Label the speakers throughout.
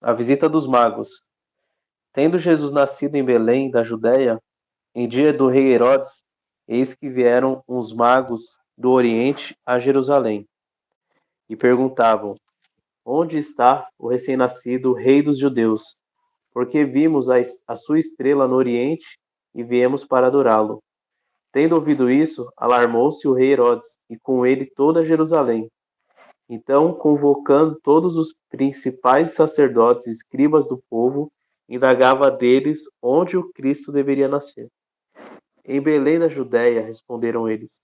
Speaker 1: A visita dos magos. Tendo Jesus nascido em Belém, da Judéia, em dia do rei Herodes, eis que vieram uns magos do Oriente a Jerusalém e perguntavam: Onde está o recém-nascido rei dos judeus? Porque vimos a sua estrela no Oriente e viemos para adorá-lo. Tendo ouvido isso, alarmou-se o rei Herodes e com ele toda Jerusalém. Então, convocando todos os principais sacerdotes e escribas do povo, indagava deles onde o Cristo deveria nascer. Em Belém da Judéia, responderam eles,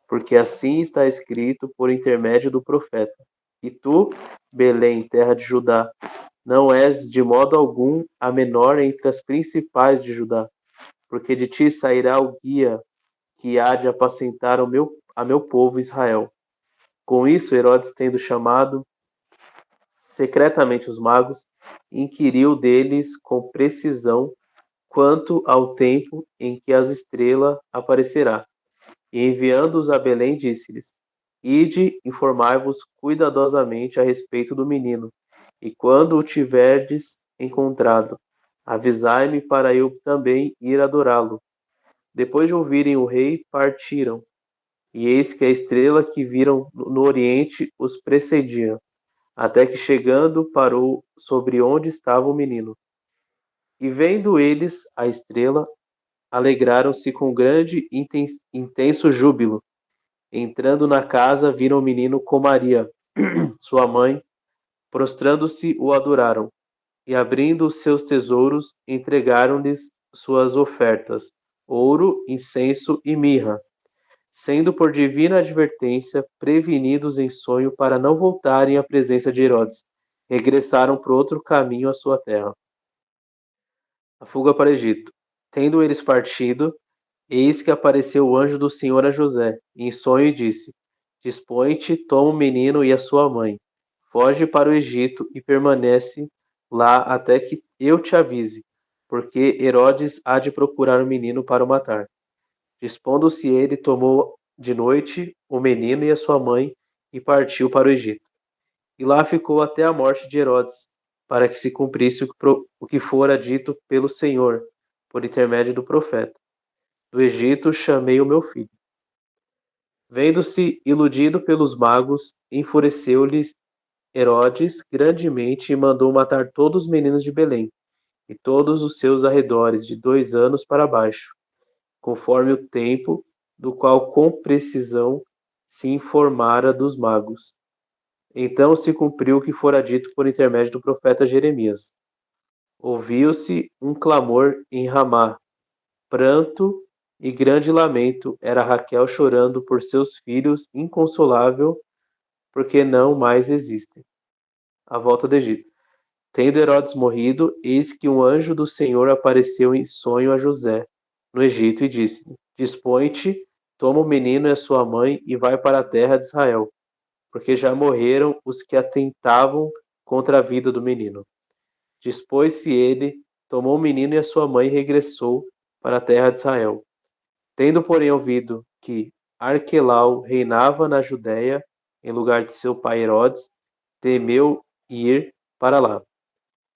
Speaker 1: porque assim está escrito por intermédio do profeta. E tu, Belém, terra de Judá, não és de modo algum a menor entre as principais de Judá, porque de ti sairá o guia que há de apacentar a meu povo Israel. Com isso, Herodes, tendo chamado secretamente os magos, inquiriu deles com precisão quanto ao tempo em que a estrela aparecerá. E enviando-os a Belém, disse-lhes: Ide, informai-vos cuidadosamente a respeito do menino, e quando o tiverdes encontrado, avisai-me para eu também ir adorá-lo. Depois de ouvirem o rei, partiram. E eis que a estrela que viram no oriente os precedia, até que chegando parou sobre onde estava o menino. E vendo eles a estrela, alegraram-se com grande e intenso júbilo. Entrando na casa, viram o menino com Maria, sua mãe, prostrando-se, o adoraram. E abrindo os seus tesouros, entregaram-lhes suas ofertas, ouro, incenso e mirra, sendo por divina advertência prevenidos em sonho para não voltarem à presença de Herodes. Regressaram por outro caminho à sua terra. A fuga para o Egito. Tendo eles partido, eis que apareceu o anjo do Senhor a José, em sonho, e disse: Dispõe-te, toma o menino e a sua mãe, foge para o Egito e permanece lá até que eu te avise, porque Herodes há de procurar o menino para o matar. Dispondo-se ele, tomou de noite o menino e a sua mãe e partiu para o Egito. E lá ficou até a morte de Herodes, para que se cumprisse o que fora dito pelo Senhor, por intermédio do profeta. Do Egito chamei o meu filho. Vendo-se iludido pelos magos, enfureceu-lhe Herodes grandemente e mandou matar todos os meninos de Belém e todos os seus arredores, de 2 anos para baixo, conforme o tempo do qual com precisão se informara dos magos. Então se cumpriu o que fora dito por intermédio do profeta Jeremias. Ouviu-se um clamor em Ramá, pranto e grande lamento. Era Raquel chorando por seus filhos, inconsolável, porque não mais existem. A volta do Egito. Tendo Herodes morrido, eis que um anjo do Senhor apareceu em sonho a José, no Egito, e disse-lhe: Dispõe-te, toma o menino e a sua mãe e vai para a terra de Israel, porque já morreram os que atentavam contra a vida do menino. Dispôs-se ele, tomou o menino e a sua mãe e regressou para a terra de Israel. Tendo, porém, ouvido que Arquelau reinava na Judéia, em lugar de seu pai Herodes, temeu ir para lá.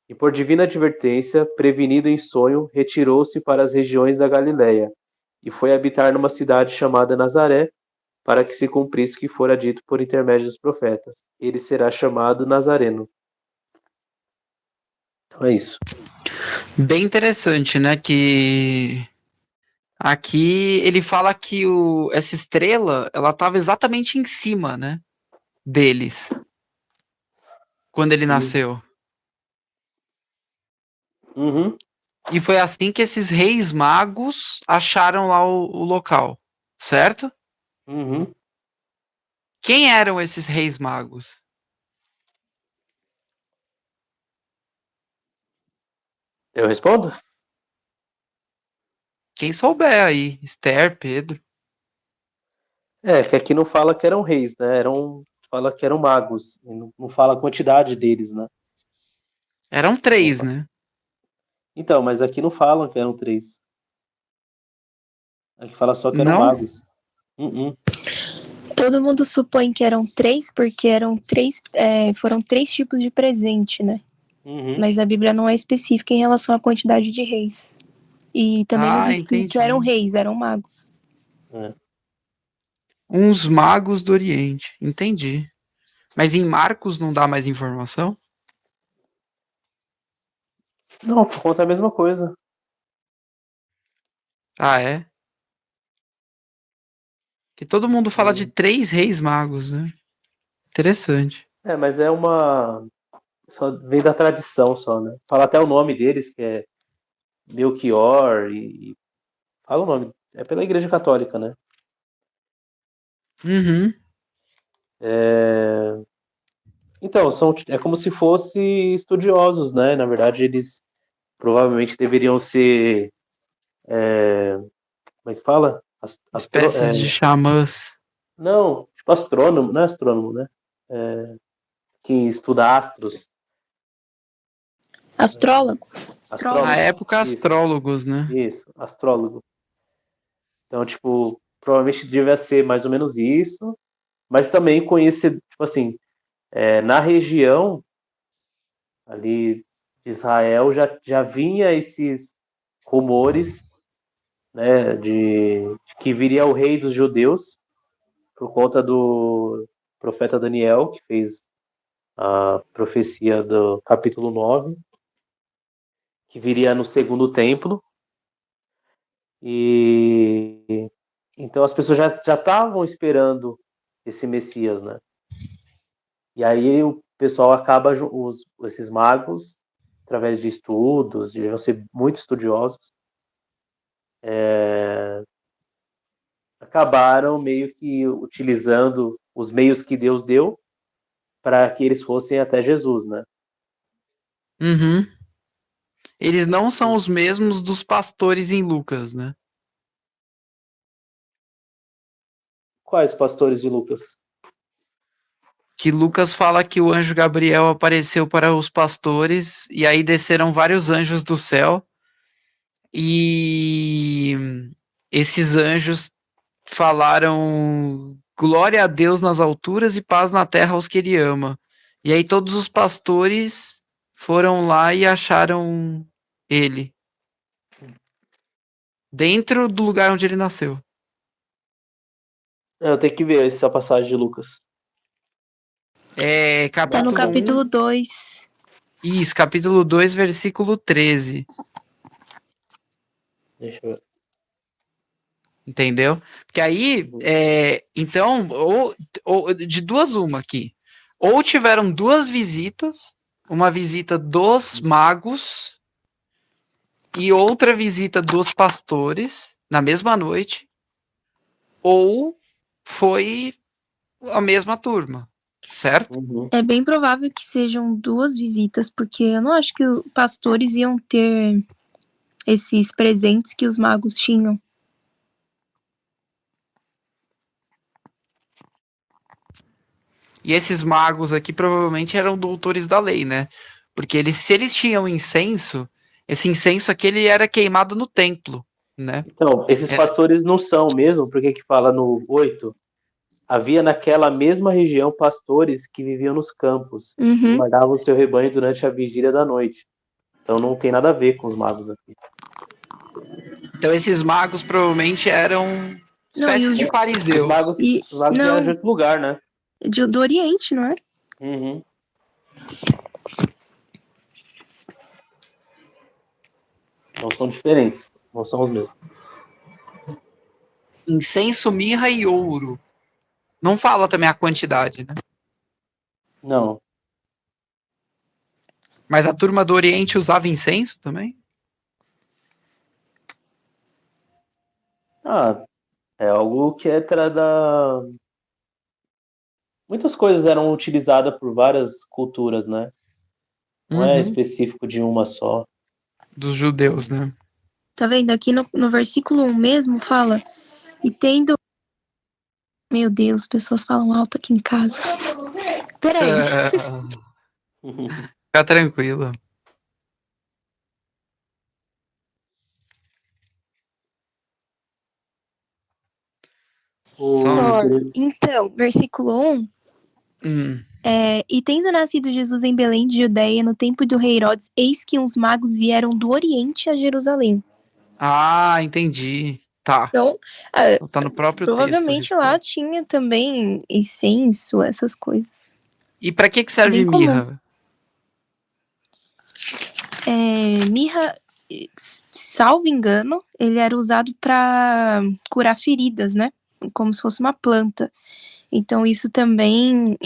Speaker 1: E por divina advertência, prevenido em sonho, retirou-se para as regiões da Galiléia, e foi habitar numa cidade chamada Nazaré, para que se cumprisse o que fora dito por intermédio dos profetas. Ele será chamado Nazareno. Então é isso.
Speaker 2: Bem interessante, né? Que aqui ele fala que essa estrela, ela estava exatamente em cima, né? Deles, quando ele nasceu.
Speaker 1: Uhum.
Speaker 2: E foi assim que esses reis magos acharam lá o local, certo?
Speaker 1: Uhum.
Speaker 2: Quem eram esses reis magos?
Speaker 1: Eu respondo?
Speaker 2: Quem souber aí, Esther, Pedro.
Speaker 1: É, que aqui não fala que eram reis, né? Fala que eram magos. Não fala a quantidade deles, né?
Speaker 2: Eram 3, né?
Speaker 1: Então, mas aqui não falam que eram 3. Aqui fala só que eram
Speaker 2: Não?
Speaker 1: magos. Uhum.
Speaker 3: Todo mundo supõe que eram 3, porque foram 3 tipos de presente, né?
Speaker 1: Uhum.
Speaker 3: Mas a Bíblia não é específica em relação à quantidade de reis. E também não diz que eram reis, eram magos.
Speaker 1: É.
Speaker 2: Uns magos do Oriente. Entendi. Mas em Marcos não dá mais informação?
Speaker 1: Não, conta a mesma coisa.
Speaker 2: Ah, é? Que todo mundo fala de 3 reis magos, né? Interessante.
Speaker 1: É, mas é uma. Só vem da tradição só, né? Fala até o nome deles, que é Melchior, e fala o nome. É pela Igreja Católica, né?
Speaker 2: Uhum.
Speaker 1: Então, é como se fossem estudiosos, né? Na verdade, eles provavelmente deveriam ser. Como é que fala?
Speaker 2: Espécies de xamãs.
Speaker 1: Não, tipo astrônomo, não é astrônomo, né? Que estuda astros.
Speaker 3: Astrólogo.
Speaker 2: Na
Speaker 1: Astrólogo.
Speaker 2: época,
Speaker 1: Isso,
Speaker 2: astrólogos, né?
Speaker 1: isso, astrólogo. Então, tipo, provavelmente devia ser mais ou menos isso, mas também conhecer, tipo assim, na região ali de Israel já vinha esses rumores, né, de que viria o rei dos judeus por conta do profeta Daniel, que fez a profecia do capítulo 9, que viria no segundo templo. E então as pessoas já estavam esperando esse Messias, né? E aí o pessoal acaba, esses magos, através de estudos, deviam ser muito estudiosos, acabaram meio que utilizando os meios que Deus deu para que eles fossem até Jesus, né?
Speaker 2: Uhum. Eles não são os mesmos dos pastores em Lucas, né?
Speaker 1: Quais pastores de Lucas?
Speaker 2: Que Lucas fala que o anjo Gabriel apareceu para os pastores e aí desceram vários anjos do céu e esses anjos falaram glória a Deus nas alturas e paz na terra aos que ele ama. E aí todos os pastores foram lá e acharam ele dentro do lugar onde ele nasceu.
Speaker 1: Eu tenho que ver essa passagem de Lucas.
Speaker 2: É
Speaker 3: Tá no
Speaker 2: capítulo
Speaker 3: capítulo
Speaker 2: 1.
Speaker 3: 2.
Speaker 2: Isso, capítulo 2, versículo 13.
Speaker 1: Deixa eu ver.
Speaker 2: Entendeu? Porque aí, então, ou de duas uma aqui. Ou tiveram duas visitas, uma visita dos magos e outra visita dos pastores na mesma noite, ou foi a mesma turma, certo?
Speaker 1: Uhum.
Speaker 3: É bem provável que sejam duas visitas, porque eu não acho que os pastores iam ter esses presentes que os magos tinham.
Speaker 2: E esses magos aqui provavelmente eram doutores da lei, né? Porque se eles tinham incenso, esse incenso aqui ele era queimado no templo, né?
Speaker 1: Então, esses
Speaker 2: Era-
Speaker 1: pastores não são mesmo, porque que fala no 8? Havia naquela mesma região pastores que viviam nos campos e
Speaker 3: Uhum.
Speaker 1: guardavam o seu rebanho durante a vigília da noite. Então não tem nada a ver com os magos aqui.
Speaker 2: Então esses magos provavelmente eram
Speaker 3: Não,
Speaker 2: espécies de
Speaker 1: Os
Speaker 2: fariseus.
Speaker 1: magos, os magos vieram de
Speaker 3: não,
Speaker 1: outro lugar, né?
Speaker 3: do Oriente, não é?
Speaker 1: Uhum. Então são diferentes, não são os mesmos.
Speaker 2: Incenso, mirra e ouro. Não fala também a quantidade, né?
Speaker 1: Não.
Speaker 2: Mas a turma do Oriente usava incenso também?
Speaker 1: Ah, é algo que da. Muitas coisas eram utilizadas por várias culturas, né? Não é
Speaker 2: Uhum.
Speaker 1: específico de uma só.
Speaker 2: Dos judeus, né?
Speaker 3: Tá vendo? Aqui no versículo 1 mesmo fala, e tendo. Meu Deus, pessoas falam alto aqui em casa. Peraí.
Speaker 2: Fica tranquilo.
Speaker 1: O...
Speaker 2: Só...
Speaker 3: Então, versículo 1,
Speaker 2: Hum.
Speaker 3: E tendo nascido Jesus em Belém de Judeia, no tempo do rei Herodes, eis que uns magos vieram do Oriente a Jerusalém.
Speaker 2: Ah, entendi. Tá.
Speaker 3: Então,
Speaker 2: Então tá no próprio texto a
Speaker 3: provavelmente lá
Speaker 2: resposta.
Speaker 3: tinha também incenso, essas coisas.
Speaker 2: E pra que serve
Speaker 3: Bem comum.
Speaker 2: mirra?
Speaker 3: Mirra, salvo engano, ele era usado para curar feridas, né? Como se fosse uma planta. Então isso também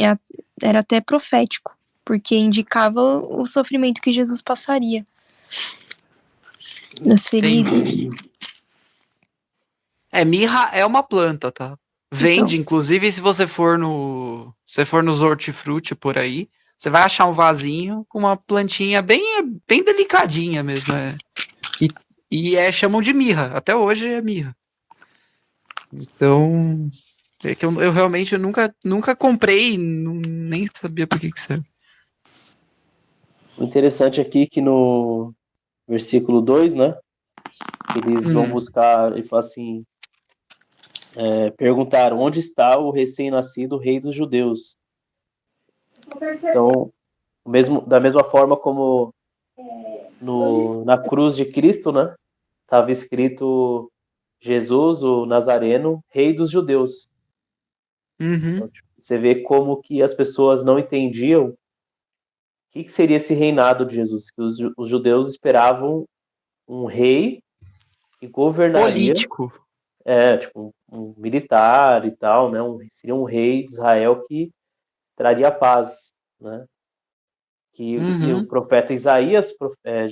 Speaker 3: era até profético, porque indicava o sofrimento que Jesus passaria nas feridas.
Speaker 2: Entendi. Mirra é uma planta, tá? Vende,
Speaker 3: Então.
Speaker 2: inclusive, se você for nos hortifruti por aí, você vai achar um vasinho com uma plantinha bem delicadinha mesmo. Chamam de mirra. Até hoje é mirra. Então, é que eu realmente nunca comprei, nem sabia por que serve.
Speaker 1: O interessante aqui é que no versículo 2, né? Eles vão buscar e falam assim, perguntaram onde está o recém-nascido rei dos judeus. Então, da mesma forma como na cruz de Cristo, né? Estava escrito Jesus, o Nazareno, rei dos judeus.
Speaker 2: Uhum.
Speaker 1: Então, você vê como que as pessoas não entendiam o que seria esse reinado de Jesus. Que os judeus esperavam um rei que governaria,
Speaker 2: Político.
Speaker 1: tipo um militar e tal, né? Seria um rei de Israel que traria paz, né? E o profeta Isaías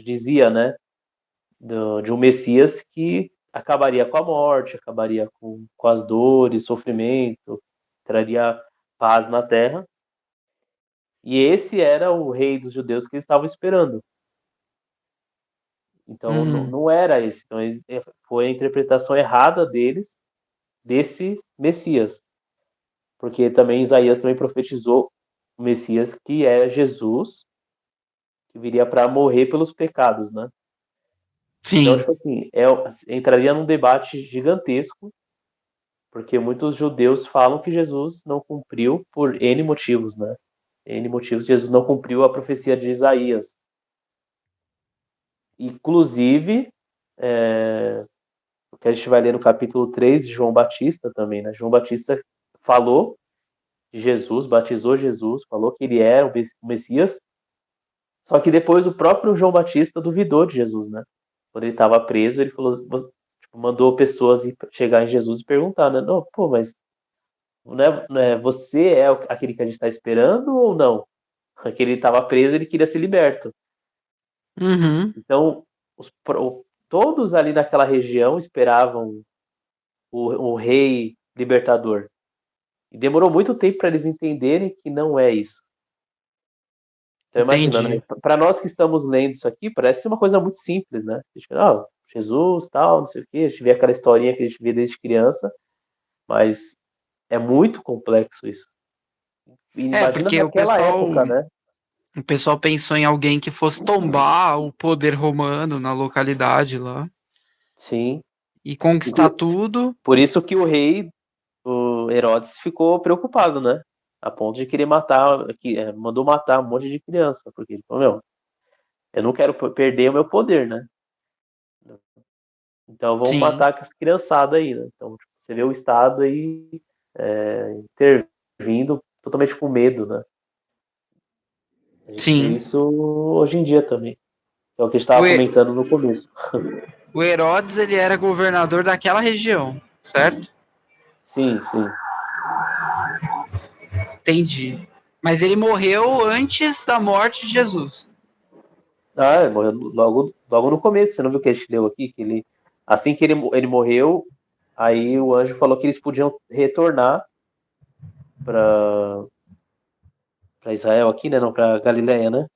Speaker 1: dizia, né? De um Messias que acabaria com a morte, acabaria com as dores, sofrimento, traria paz na terra. E esse era o rei dos judeus que eles estavam esperando. Então, não era esse. Então, foi a interpretação errada deles desse Messias. Porque também Isaías também profetizou o Messias que era Jesus, que viria para morrer pelos pecados, né? Então,
Speaker 2: Sim.
Speaker 1: tipo assim, entraria num debate gigantesco, porque muitos judeus falam que Jesus não cumpriu por N motivos, né? N motivos, Jesus não cumpriu a profecia de Isaías. Inclusive, o que a gente vai ler no capítulo 3 de João Batista também, né? João Batista falou de Jesus, batizou Jesus, falou que ele era o Messias, só que depois o próprio João Batista duvidou de Jesus, né? Quando ele estava preso, ele falou, tipo, mandou pessoas chegar em Jesus e perguntar, né? Não, pô, mas você é aquele que a gente está esperando ou não? Porque ele estava preso, ele queria ser liberto.
Speaker 2: Uhum.
Speaker 1: Então, todos ali naquela região esperavam o rei libertador. E demorou muito tempo para eles entenderem que não é isso. Então, imagina, né?
Speaker 2: Entendi.
Speaker 1: Para nós que estamos lendo isso aqui, parece uma coisa muito simples, né? A gente fala, Jesus, tal, não sei o quê. A gente vê aquela historinha que a gente vê desde criança, mas é muito complexo isso. E imagina
Speaker 2: Porque
Speaker 1: naquela época, né?
Speaker 2: o pessoal pensou em alguém que fosse tombar o poder romano na localidade lá
Speaker 1: Sim.
Speaker 2: e conquistar tudo.
Speaker 1: Por isso que o Herodes ficou preocupado, né? A ponto de querer matar, mandou matar um monte de criança, porque ele falou, meu, eu não quero perder o meu poder, né? Então vamos
Speaker 2: Sim,
Speaker 1: matar as criançadas aí, né? Então tipo, você vê o Estado aí intervindo totalmente com medo, né? A gente vê
Speaker 2: sim.
Speaker 1: isso hoje em dia também. É o que a gente
Speaker 2: O,
Speaker 1: estava
Speaker 2: He-
Speaker 1: comentando no começo.
Speaker 2: o Herodes, ele era governador daquela região, certo?
Speaker 1: Sim, sim.
Speaker 2: Entendi. Mas ele morreu antes da morte de Jesus.
Speaker 1: Ah, ele morreu logo no começo. Você não viu o que a gente leu aqui? Assim que ele morreu, aí o anjo falou que eles podiam retornar para Israel aqui, né? Não, para Galileia, né?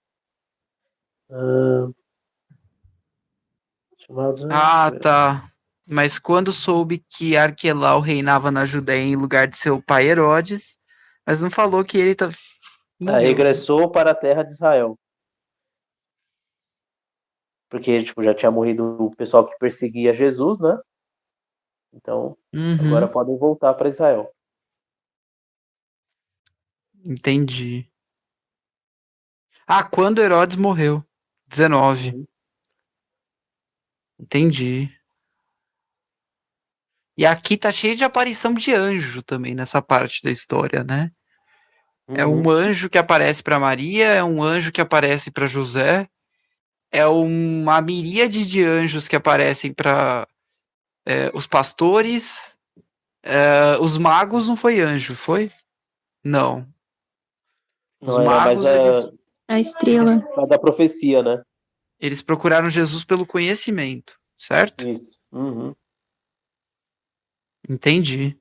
Speaker 1: Chamado.
Speaker 2: Ah, tá. Mas quando soube que Arquelau reinava na Judéia em lugar de seu pai Herodes, mas não falou que ele morreu, né?
Speaker 1: Regressou para a terra de Israel. Porque tipo, já tinha morrido o pessoal que perseguia Jesus, né? Então, agora
Speaker 2: Uhum,
Speaker 1: podem voltar para Israel.
Speaker 2: entendi. Ah, quando Herodes morreu. 19.
Speaker 1: Uhum.
Speaker 2: Entendi. E aqui tá cheio de aparição de anjo também nessa parte da história, né? É um
Speaker 1: Uhum.
Speaker 2: anjo que aparece para Maria, é um anjo que aparece para José, é uma miríade de anjos que aparecem para os pastores. Os magos não foi anjo, foi? Não. Os
Speaker 1: Não, era mais
Speaker 2: magos,
Speaker 3: A estrela.
Speaker 1: a da profecia, né?
Speaker 2: eles procuraram Jesus pelo conhecimento, certo?
Speaker 1: Isso. Uhum.
Speaker 2: Entendi.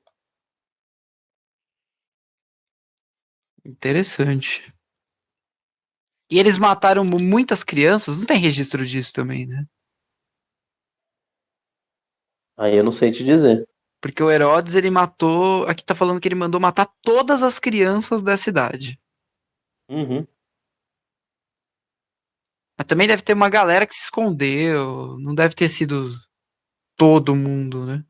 Speaker 2: Interessante. E eles mataram muitas crianças? Não tem registro disso também, né?
Speaker 1: Aí eu não sei te dizer.
Speaker 2: Porque o Herodes, ele matou. Aqui tá falando que ele mandou matar todas as crianças da cidade.
Speaker 1: Uhum.
Speaker 2: Mas também deve ter uma galera que se escondeu. Não deve ter sido todo mundo, né?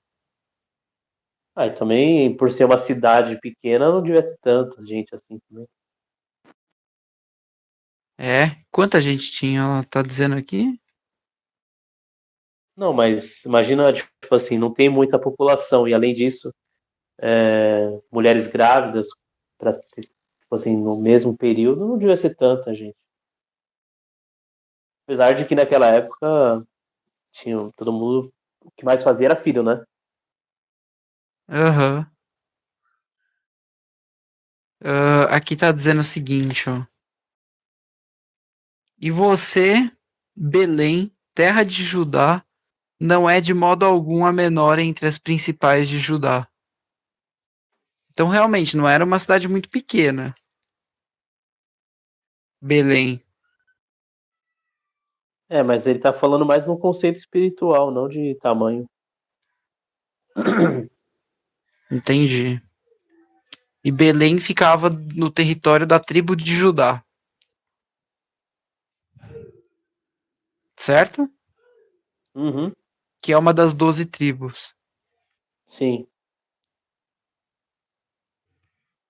Speaker 1: Ah, e também, por ser uma cidade pequena, não devia ter tanta gente assim também.
Speaker 2: É. Quanta gente tinha? Ela tá dizendo aqui?
Speaker 1: Não, mas imagina, tipo assim, não tem muita população, e além disso, mulheres grávidas, para tipo assim, no mesmo período, não devia ser tanta gente. Apesar de que naquela época tinha todo mundo, o que mais fazia era filho, né?
Speaker 2: Aham. Aqui tá dizendo o seguinte, ó. E você, Belém, terra de Judá, não é de modo algum a menor entre as principais de Judá. Então, realmente, não era uma cidade muito pequena. Belém.
Speaker 1: É, mas ele tá falando mais no conceito espiritual, não de tamanho.
Speaker 2: Entendi. E Belém ficava no território da tribo de Judá. Certo?
Speaker 1: Uhum,
Speaker 2: Que é uma das 12 tribos.
Speaker 1: sim.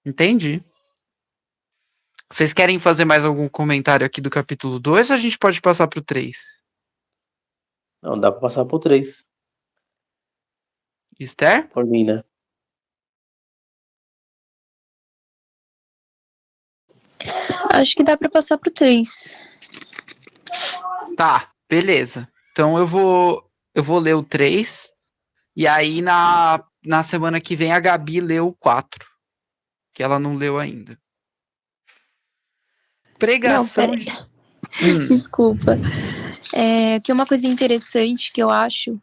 Speaker 2: Entendi. Vocês querem fazer mais algum comentário aqui do capítulo 2 ou a gente pode passar pro 3?
Speaker 1: Não, dá pra passar por três,
Speaker 2: Esther?
Speaker 1: por mim, né?
Speaker 3: Acho que dá pra passar pro 3.
Speaker 2: Tá, beleza. Então eu vou ler o 3 e aí na semana que vem a Gabi lê o 4, que ela não leu ainda.
Speaker 3: Não,
Speaker 2: Pregação
Speaker 3: pera.
Speaker 2: de... Hum,
Speaker 3: Desculpa. Que uma coisa interessante que eu acho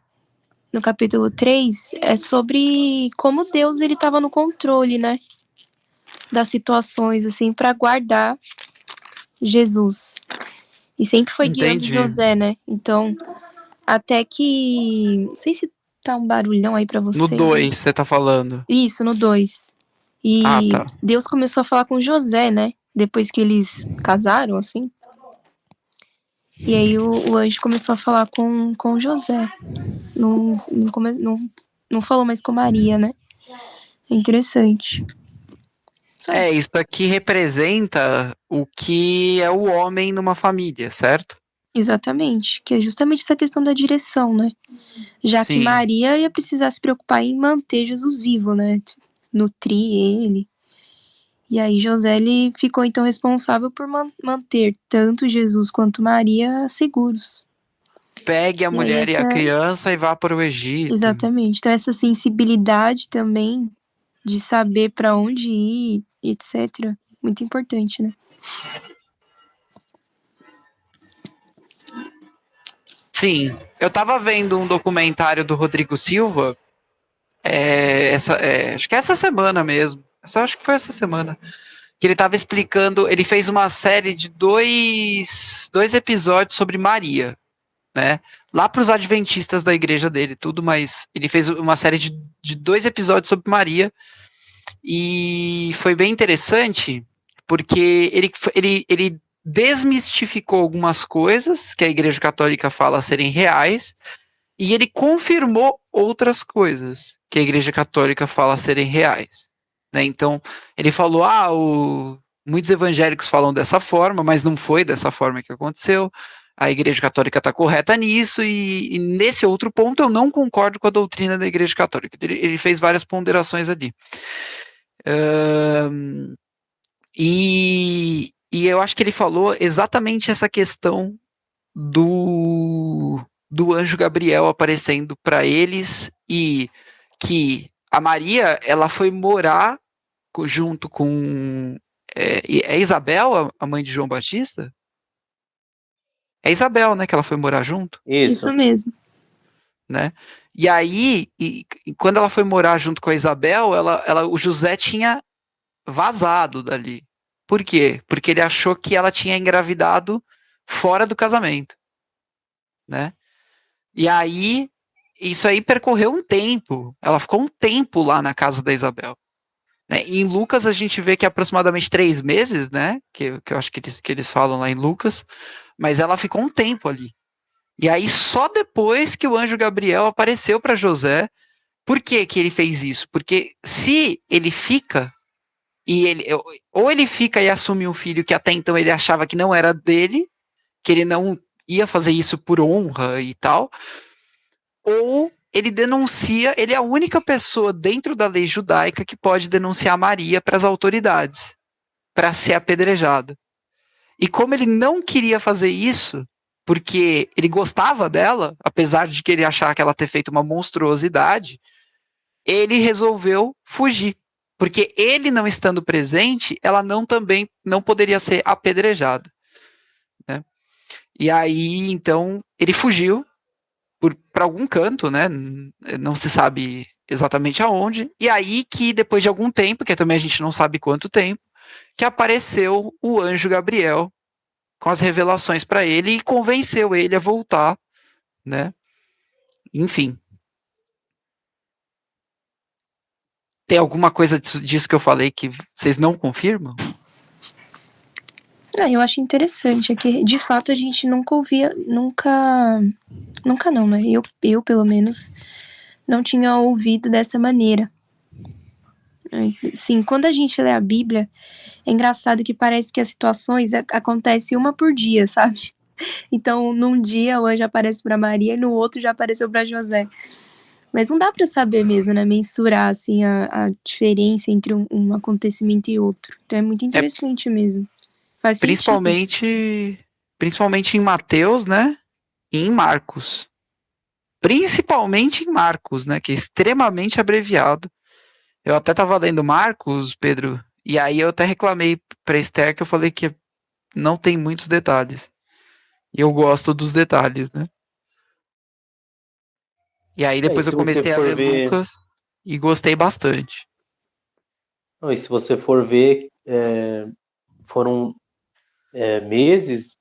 Speaker 3: no capítulo 3 é sobre como Deus ele estava no controle, né? Das situações, assim, para guardar Jesus. E sempre foi guiando
Speaker 2: entendi.
Speaker 3: José, né? Então, até que. Não sei se tá um barulhão aí pra
Speaker 2: No
Speaker 3: vocês.
Speaker 2: 2 você tá falando.
Speaker 3: Isso, no 2.
Speaker 2: Ah,
Speaker 3: E
Speaker 2: tá.
Speaker 3: Deus começou a falar com José, né? Depois que eles casaram, assim. E aí o anjo começou a falar com José. Não falou mais com Maria, né? É interessante. Só isso.
Speaker 2: Isso aqui representa o que é o homem numa família, certo?
Speaker 3: Exatamente. Que é justamente essa questão da direção, né? Já que
Speaker 2: Sim.
Speaker 3: Maria ia precisar se preocupar em manter Jesus vivo, né? Nutrir ele. E aí José ele ficou então responsável por manter tanto Jesus quanto Maria seguros.
Speaker 2: Pegue a
Speaker 3: E aí
Speaker 2: mulher e a criança e vá para o Egito.
Speaker 3: exatamente. Então essa sensibilidade também de saber para onde ir, etc. Muito importante, né?
Speaker 2: Sim, eu tava vendo um documentário do Rodrigo Silva, acho que é essa semana mesmo. Acho que foi essa semana. Que ele tava explicando, ele fez uma série de dois episódios sobre Maria, né? Lá para os adventistas da igreja dele, tudo, mas ele fez uma série de 2 episódios sobre Maria e foi bem interessante porque ele desmistificou algumas coisas que a igreja católica fala serem reais e ele confirmou outras coisas que a igreja católica fala serem reais, né? Então, ele falou, Muitos evangélicos falam dessa forma, mas não foi dessa forma que aconteceu. A Igreja Católica está correta nisso, e nesse outro ponto eu não concordo com a doutrina da Igreja Católica. Ele fez várias ponderações ali. E eu acho que ele falou exatamente essa questão do anjo Gabriel aparecendo para eles, e que a Maria, ela foi morar junto com Isabel, a mãe de João Batista? É Isabel, né, que ela foi morar junto,
Speaker 3: Isso mesmo.
Speaker 2: né? E aí, quando ela foi morar junto com a Isabel, o José tinha vazado dali. Por quê? Porque ele achou que ela tinha engravidado fora do casamento, né? E aí, isso aí percorreu um tempo. Ela ficou um tempo lá na casa da Isabel, né? E em Lucas a gente vê que é aproximadamente 3 meses, né? Que eu acho que eles falam lá em Lucas. Mas ela ficou um tempo ali. E aí só depois que o anjo Gabriel apareceu para José. Por que que ele fez isso? Porque se ele fica ou ele fica e assume um filho que até então ele achava que não era dele, que ele não ia fazer isso por honra e tal, ou ele denuncia, ele é a única pessoa dentro da lei judaica que pode denunciar Maria para as autoridades, para ser apedrejada. E como ele não queria fazer isso, porque ele gostava dela, apesar de que ele achar que ela ter feito uma monstruosidade, ele resolveu fugir. Porque ele não estando presente, ela também não poderia ser apedrejada, né? E aí, então, ele fugiu para algum canto, né? Não se sabe exatamente aonde. E aí que, depois de algum tempo, que também a gente não sabe quanto tempo, que apareceu o anjo Gabriel com as revelações para ele e convenceu ele a voltar, né? Enfim. Tem alguma coisa disso que eu falei que vocês não confirmam?
Speaker 3: Eu acho interessante, é que de fato a gente nunca ouvia, nunca não, né? Eu pelo menos não tinha ouvido dessa maneira. Sim, quando a gente lê a Bíblia, é engraçado que parece que as situações acontecem uma por dia, sabe? Então, num dia o anjo aparece para Maria e no outro já apareceu para José. Mas não dá para saber mesmo, né? Mensurar assim a diferença entre um acontecimento e outro. Então é muito interessante mesmo. Faz
Speaker 2: principalmente em Mateus, né? E em Marcos. Principalmente em Marcos, né? Que é extremamente abreviado. Eu até estava lendo Marcos, Pedro, e aí eu até reclamei para Esther que eu falei que não tem muitos detalhes. E eu gosto dos detalhes, né? E aí depois eu comecei a ler Lucas e gostei bastante.
Speaker 1: Não, e se você for ver, foram meses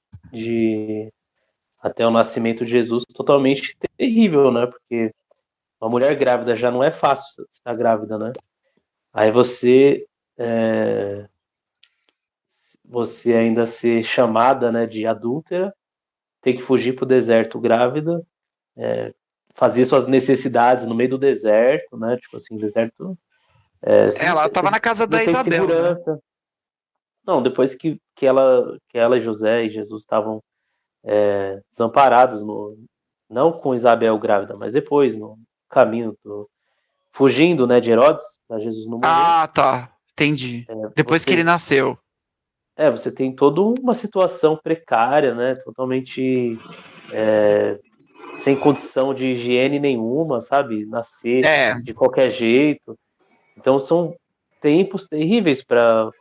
Speaker 1: até o nascimento de Jesus totalmente terrível, né? Porque uma mulher grávida já não é fácil estar grávida, né? Aí você ainda ser chamada, né, de adúltera, ter que fugir para o deserto grávida, fazer suas necessidades no meio do deserto, né? Tipo assim, deserto.
Speaker 2: Ela estava na casa da Isabel, segurança. Né?
Speaker 1: Não, depois que ela e José e Jesus estavam desamparados, não com Isabel grávida, mas depois, no caminho, fugindo, né, de Herodes, para Jesus não morrer.
Speaker 2: Ah, tá. Entendi. Depois que ele nasceu.
Speaker 1: Você tem toda uma situação precária, né, totalmente sem condição de higiene nenhuma, sabe? Nascer de qualquer jeito. Então são tempos terríveis para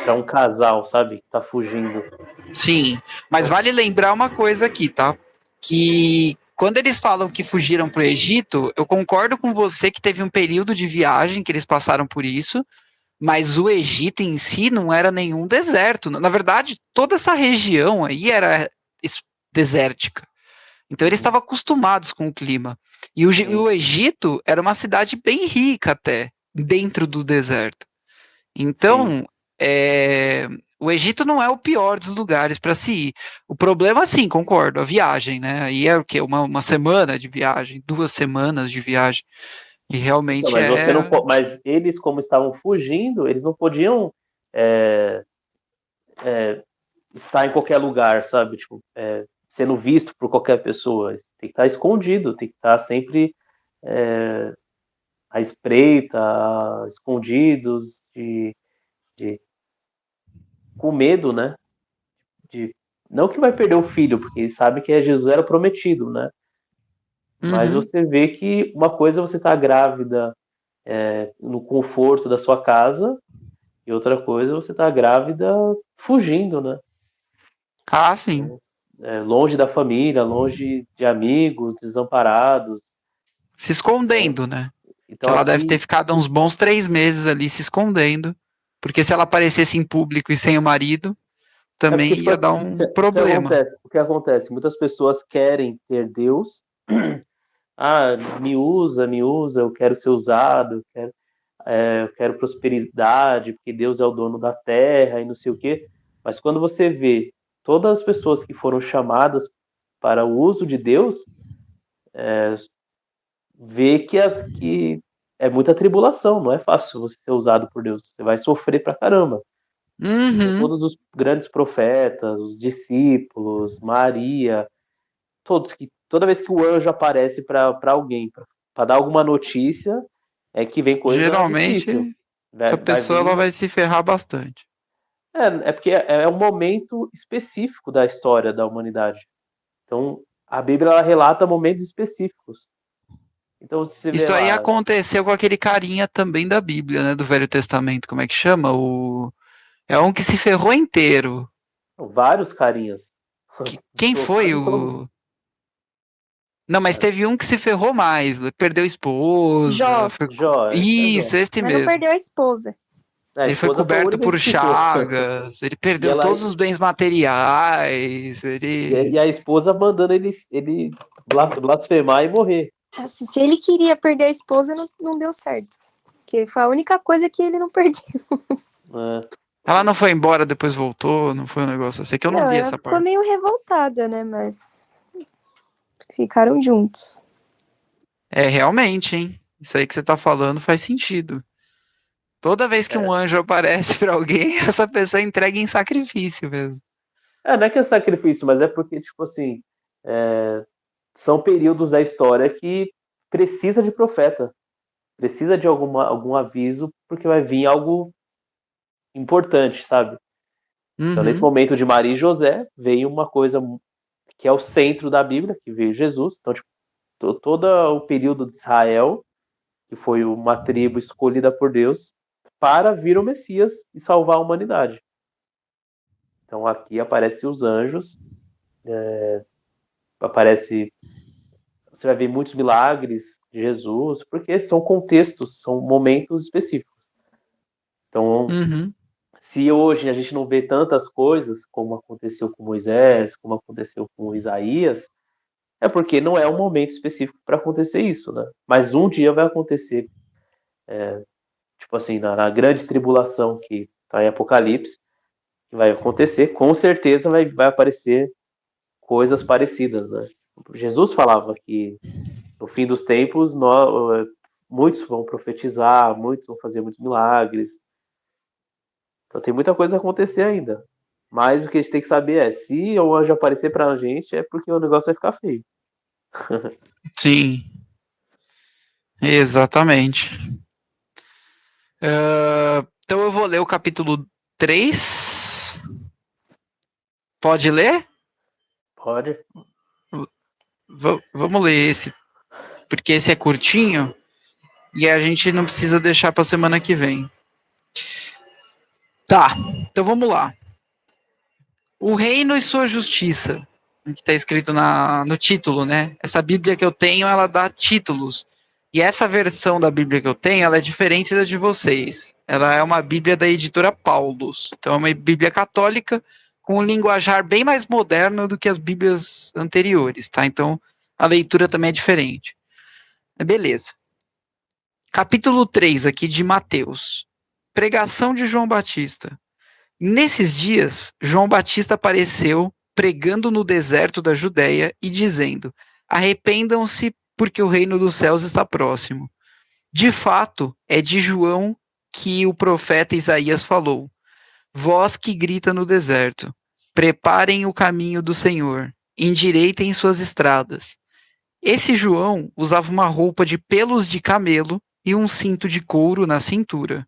Speaker 1: um casal, sabe? Que tá fugindo.
Speaker 2: Sim, mas vale lembrar uma coisa aqui, tá? Que quando eles falam que fugiram para o Egito, eu concordo com você que teve um período de viagem que eles passaram por isso, mas o Egito em si não era nenhum deserto. Na verdade, toda essa região aí era desértica. Então eles estavam acostumados com o clima. E o Egito era uma cidade bem rica até, dentro do deserto. Então, o Egito não é o pior dos lugares para se ir. O problema, sim, concordo, a viagem, né? Aí é o quê? Uma semana de viagem, 2 semanas de viagem. E realmente
Speaker 1: mas eles, como estavam fugindo, eles não podiam estar em qualquer lugar, sabe? Tipo, sendo visto por qualquer pessoa. Tem que estar escondido, tem que estar sempre à espreita, escondidos, com medo, né? Não que vai perder o filho, porque eles sabem que Jesus era prometido, né? Mas você vê que uma coisa é você estar grávida no conforto da sua casa, e outra coisa é você estar grávida fugindo, né?
Speaker 2: Ah, sim.
Speaker 1: Longe da família, longe de amigos, desamparados.
Speaker 2: Se escondendo, né? Que
Speaker 1: Então
Speaker 2: ela deve ter
Speaker 1: aqui
Speaker 2: ficado uns bons 3 meses ali se escondendo. Porque se ela aparecesse em público e sem o marido,
Speaker 1: porque
Speaker 2: também
Speaker 1: tipo
Speaker 2: ia dar
Speaker 1: assim,
Speaker 2: um problema.
Speaker 1: o que acontece? Muitas pessoas querem ter Deus. Ah, me usa, eu quero ser usado, eu quero prosperidade, porque Deus é o dono da terra e não sei o quê. Mas quando você vê todas as pessoas que foram chamadas para o uso de Deus, vê que é muita tribulação, não é fácil você ser usado por Deus. Você vai sofrer pra caramba. Então,
Speaker 2: Uhum.
Speaker 1: todos os grandes profetas, os discípulos, Maria, toda vez que o anjo aparece para alguém, para dar alguma notícia, é que vem coisa difícil.
Speaker 2: Geralmente, essa
Speaker 1: Vai
Speaker 2: pessoa
Speaker 1: vir
Speaker 2: ela vai se ferrar bastante.
Speaker 1: porque é um momento específico da história da humanidade. Então, a Bíblia ela relata momentos específicos. Então, você vê
Speaker 2: Isso aí
Speaker 1: lá,
Speaker 2: aconteceu com aquele carinha também da Bíblia, né? Do Velho Testamento. Como é que chama? É um que se ferrou inteiro.
Speaker 1: vários carinhas.
Speaker 2: Quem foi
Speaker 1: Quase todo.
Speaker 2: o. Não, mas teve um que se ferrou mais. Perdeu a esposa.
Speaker 3: Jó,
Speaker 1: Jó, é Jó.
Speaker 2: Isso, este
Speaker 3: mas não
Speaker 2: mesmo.
Speaker 3: perdeu a esposa.
Speaker 1: A
Speaker 2: Ele foi
Speaker 1: esposa foi a
Speaker 2: coberto
Speaker 1: única
Speaker 2: por
Speaker 1: que ficou.
Speaker 2: chagas. Ele
Speaker 1: E,
Speaker 2: perdeu
Speaker 1: ela,
Speaker 2: todos os bens materiais. Ele.
Speaker 1: e a esposa mandando ele blasfemar e morrer.
Speaker 3: Assim, se ele queria perder a esposa, não deu certo. Porque foi a única coisa que ele não perdeu.
Speaker 1: Né?
Speaker 2: Ela não foi embora, depois voltou. Não foi um negócio assim que eu não
Speaker 3: Não,
Speaker 2: vi
Speaker 3: ela
Speaker 2: essa
Speaker 3: ficou
Speaker 2: parte.
Speaker 3: meio revoltada, né? Mas ficaram juntos.
Speaker 2: É, realmente, hein? Isso aí que você tá falando faz sentido. Toda vez que um anjo aparece pra alguém, essa pessoa entrega em sacrifício mesmo.
Speaker 1: Não é que é sacrifício, mas é porque, tipo assim, é, são períodos da história que precisa de profeta. Precisa de algum aviso, porque vai vir algo importante, sabe? Então, nesse
Speaker 2: Uhum,
Speaker 1: momento de Maria e José, veio uma coisa que é o centro da Bíblia, que veio Jesus. Então, tipo, todo o período de Israel, que foi uma tribo escolhida por Deus, para vir o Messias e salvar a humanidade. Então, aqui aparecem os anjos, aparece, você vai ver muitos milagres de Jesus, porque são contextos, são momentos específicos. Então,
Speaker 2: uhum,
Speaker 1: se hoje a gente não vê tantas coisas como aconteceu com Moisés, como aconteceu com Isaías, é porque não é um momento específico para acontecer isso, né? Mas um dia vai acontecer, tipo assim, na grande tribulação que está em Apocalipse, que vai acontecer, com certeza vai aparecer coisas parecidas, né? Jesus falava que no fim dos tempos muitos vão profetizar, muitos vão fazer muitos milagres. Então tem muita coisa a acontecer ainda. Mas o que a gente tem que saber é, se o anjo aparecer pra gente, é porque o negócio vai ficar feio.
Speaker 2: sim, exatamente. Então eu vou ler o capítulo 3. Pode ler?
Speaker 1: Pode?
Speaker 2: Vamos ler esse, porque esse é curtinho e a gente não precisa deixar para semana que vem. Tá, então vamos lá. O reino e sua justiça, que está escrito no título, né? Essa Bíblia que eu tenho, ela dá títulos. E essa versão da Bíblia que eu tenho, ela é diferente da de vocês. Ela é uma Bíblia da editora Paulus. Então é uma Bíblia católica com um linguajar bem mais moderno do que as Bíblias anteriores, tá? Então a leitura também é diferente. Beleza. Capítulo 3 aqui de Mateus. Pregação de João Batista. Nesses dias, João Batista apareceu pregando no deserto da Judéia e dizendo: arrependam-se, porque o reino dos céus está próximo. De fato, é de João que o profeta Isaías falou. Voz que grita no deserto: preparem o caminho do Senhor, endireitem suas estradas. Esse João usava uma roupa de pelos de camelo e um cinto de couro na cintura.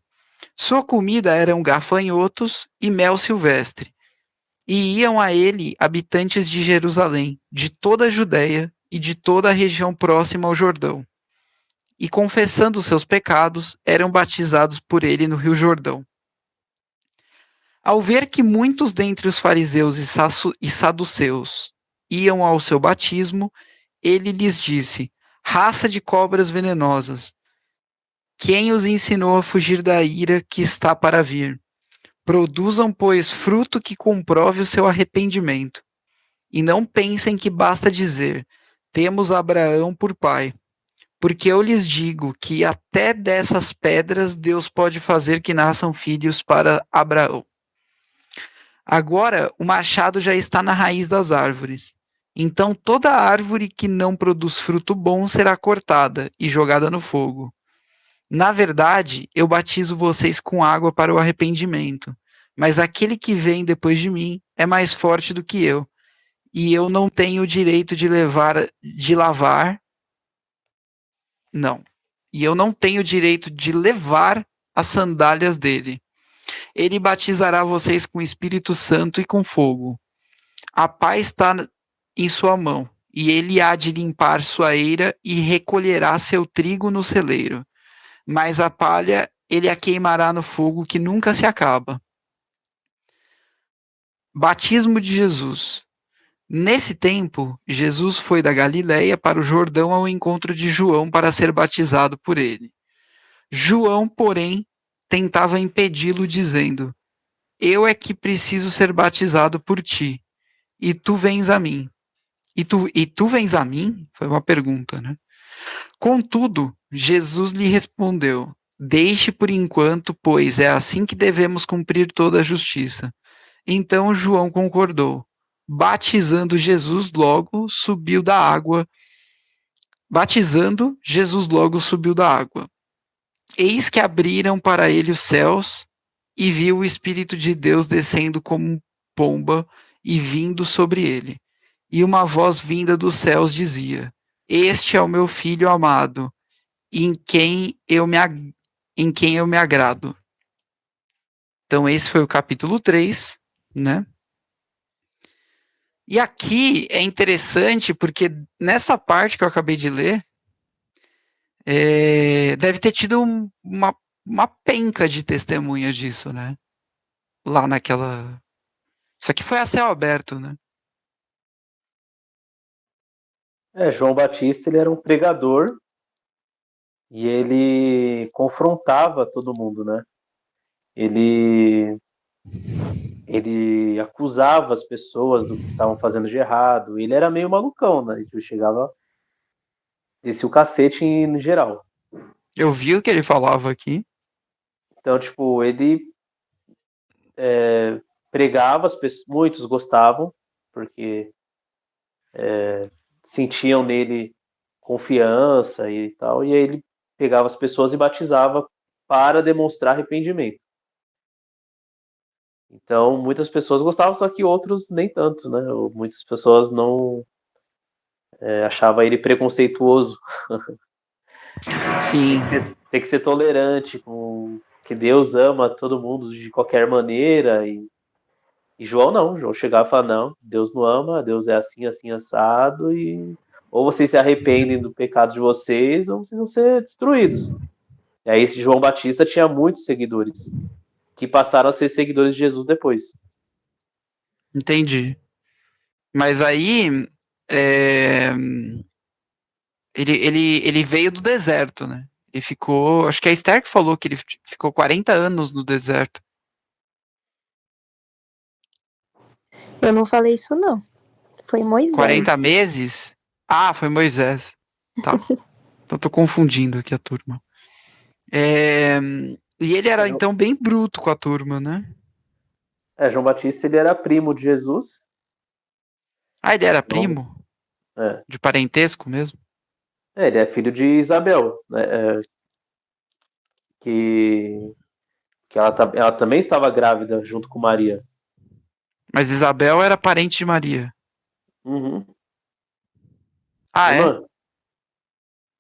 Speaker 2: Sua comida eram gafanhotos e mel silvestre. E iam a ele habitantes de Jerusalém, de toda a Judéia e de toda a região próxima ao Jordão. E confessando seus pecados, eram batizados por ele no Rio Jordão. Ao ver que muitos dentre os fariseus e saduceus iam ao seu batismo, ele lhes disse: raça de cobras venenosas, quem os ensinou a fugir da ira que está para vir? Produzam, pois, fruto que comprove o seu arrependimento. E não pensem que basta dizer: temos Abraão por pai. Porque eu lhes digo que até dessas pedras Deus pode fazer que nasçam filhos para Abraão. Agora o machado já está na raiz das árvores. Então toda árvore que não produz fruto bom será cortada e jogada no fogo. Na verdade, eu batizo vocês com água para o arrependimento, mas aquele que vem depois de mim é mais forte do que eu, e eu não tenho o direito de levar as sandálias dele. Ele batizará vocês com o Espírito Santo e com fogo. A pá está em sua mão, e ele há de limpar sua eira e recolherá seu trigo no celeiro. Mas a palha ele a queimará no fogo que nunca se acaba. Batismo de Jesus. Nesse tempo, Jesus foi da Galileia para o Jordão ao encontro de João para ser batizado por ele. João, porém, tentava impedi-lo, dizendo: eu é que preciso ser batizado por ti, e tu vens a mim. E tu vens a mim? Foi uma pergunta, né? Contudo, Jesus lhe respondeu: deixe por enquanto, pois é assim que devemos cumprir toda a justiça. Então João concordou. Batizando, Jesus logo subiu da água. Eis que abriram para ele os céus, e viu o Espírito de Deus descendo como pomba e vindo sobre ele. E uma voz vinda dos céus dizia: este é o meu filho amado, em quem eu me agrado. Então esse foi o capítulo 3, né? E aqui é interessante porque nessa parte que eu acabei de ler, deve ter tido uma penca de testemunha disso, né? Lá naquela... Isso aqui foi a céu aberto, né?
Speaker 1: João Batista, ele era um pregador e ele confrontava todo mundo, né? Ele acusava as pessoas do que estavam fazendo de errado. Ele era meio malucão, né? Ele chegava, descia o cacete em geral.
Speaker 2: Eu vi o que ele falava aqui.
Speaker 1: Então, tipo, ele pregava, as pessoas, muitos gostavam, porque sentiam nele confiança e tal, e aí ele pegava as pessoas e batizava para demonstrar arrependimento. Então, muitas pessoas gostavam, só que outros nem tanto, né? Muitas pessoas não achavam ele preconceituoso.
Speaker 2: Sim.
Speaker 1: Tem que ser tolerante, com que Deus ama todo mundo de qualquer maneira. E João não, João chegava e falava: não, Deus não ama, Deus é assim, assim, assado, e ou vocês se arrependem do pecado de vocês, ou vocês vão ser destruídos. E aí esse João Batista tinha muitos seguidores, que passaram a ser seguidores de Jesus depois.
Speaker 2: Entendi. Mas aí ele veio do deserto, né? Ele ficou... Acho que a Esther que falou que ele ficou 40 anos no deserto.
Speaker 3: Eu não falei isso, não. Foi Moisés.
Speaker 2: 40 meses? Ah, foi Moisés. Tá. Então tô confundindo aqui a turma. E ele era, então, bem bruto com a turma, né?
Speaker 1: João Batista, ele era primo de Jesus.
Speaker 2: Ah, ele era primo?
Speaker 1: É.
Speaker 2: De parentesco mesmo?
Speaker 1: Ele é filho de Isabel, né? Que que ela também estava grávida junto com Maria.
Speaker 2: Mas Isabel era parente de Maria.
Speaker 1: Uhum.
Speaker 2: Ah, é?
Speaker 1: Irmã.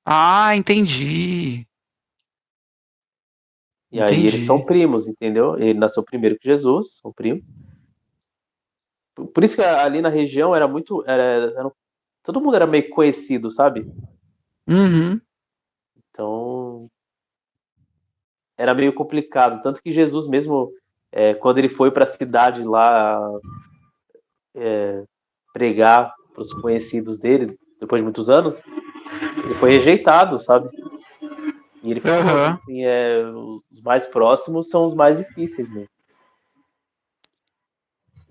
Speaker 2: Ah, entendi.
Speaker 1: E aí eles são
Speaker 2: Entendi.
Speaker 1: primos, entendeu? Ele nasceu primeiro que Jesus, são primos. Por isso que ali na região era muito. Todo mundo era meio conhecido, sabe?
Speaker 2: Uhum.
Speaker 1: Então era meio complicado. Tanto que Jesus mesmo, quando ele foi para a cidade lá pregar para os conhecidos dele, depois de muitos anos, ele foi rejeitado, sabe? E ele falou que
Speaker 2: Aham.
Speaker 1: assim, os mais próximos são os mais difíceis mesmo.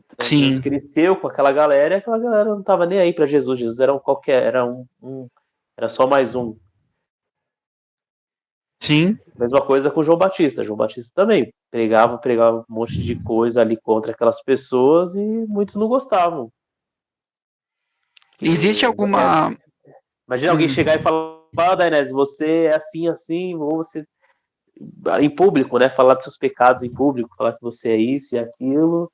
Speaker 1: Então Jesus
Speaker 2: Sim,
Speaker 1: cresceu com aquela galera e aquela galera não estava nem aí para Jesus. Jesus era era só mais um.
Speaker 2: sim,
Speaker 1: Mesma coisa com João Batista. João Batista também pregava um monte de coisa ali contra aquelas pessoas e muitos não gostavam.
Speaker 2: existe alguma.
Speaker 1: Imagina alguém
Speaker 2: Hum,
Speaker 1: chegar e falar, Dainese, você é assim, assim, ou você em público, né? Falar dos seus pecados em público, falar que você é isso e aquilo.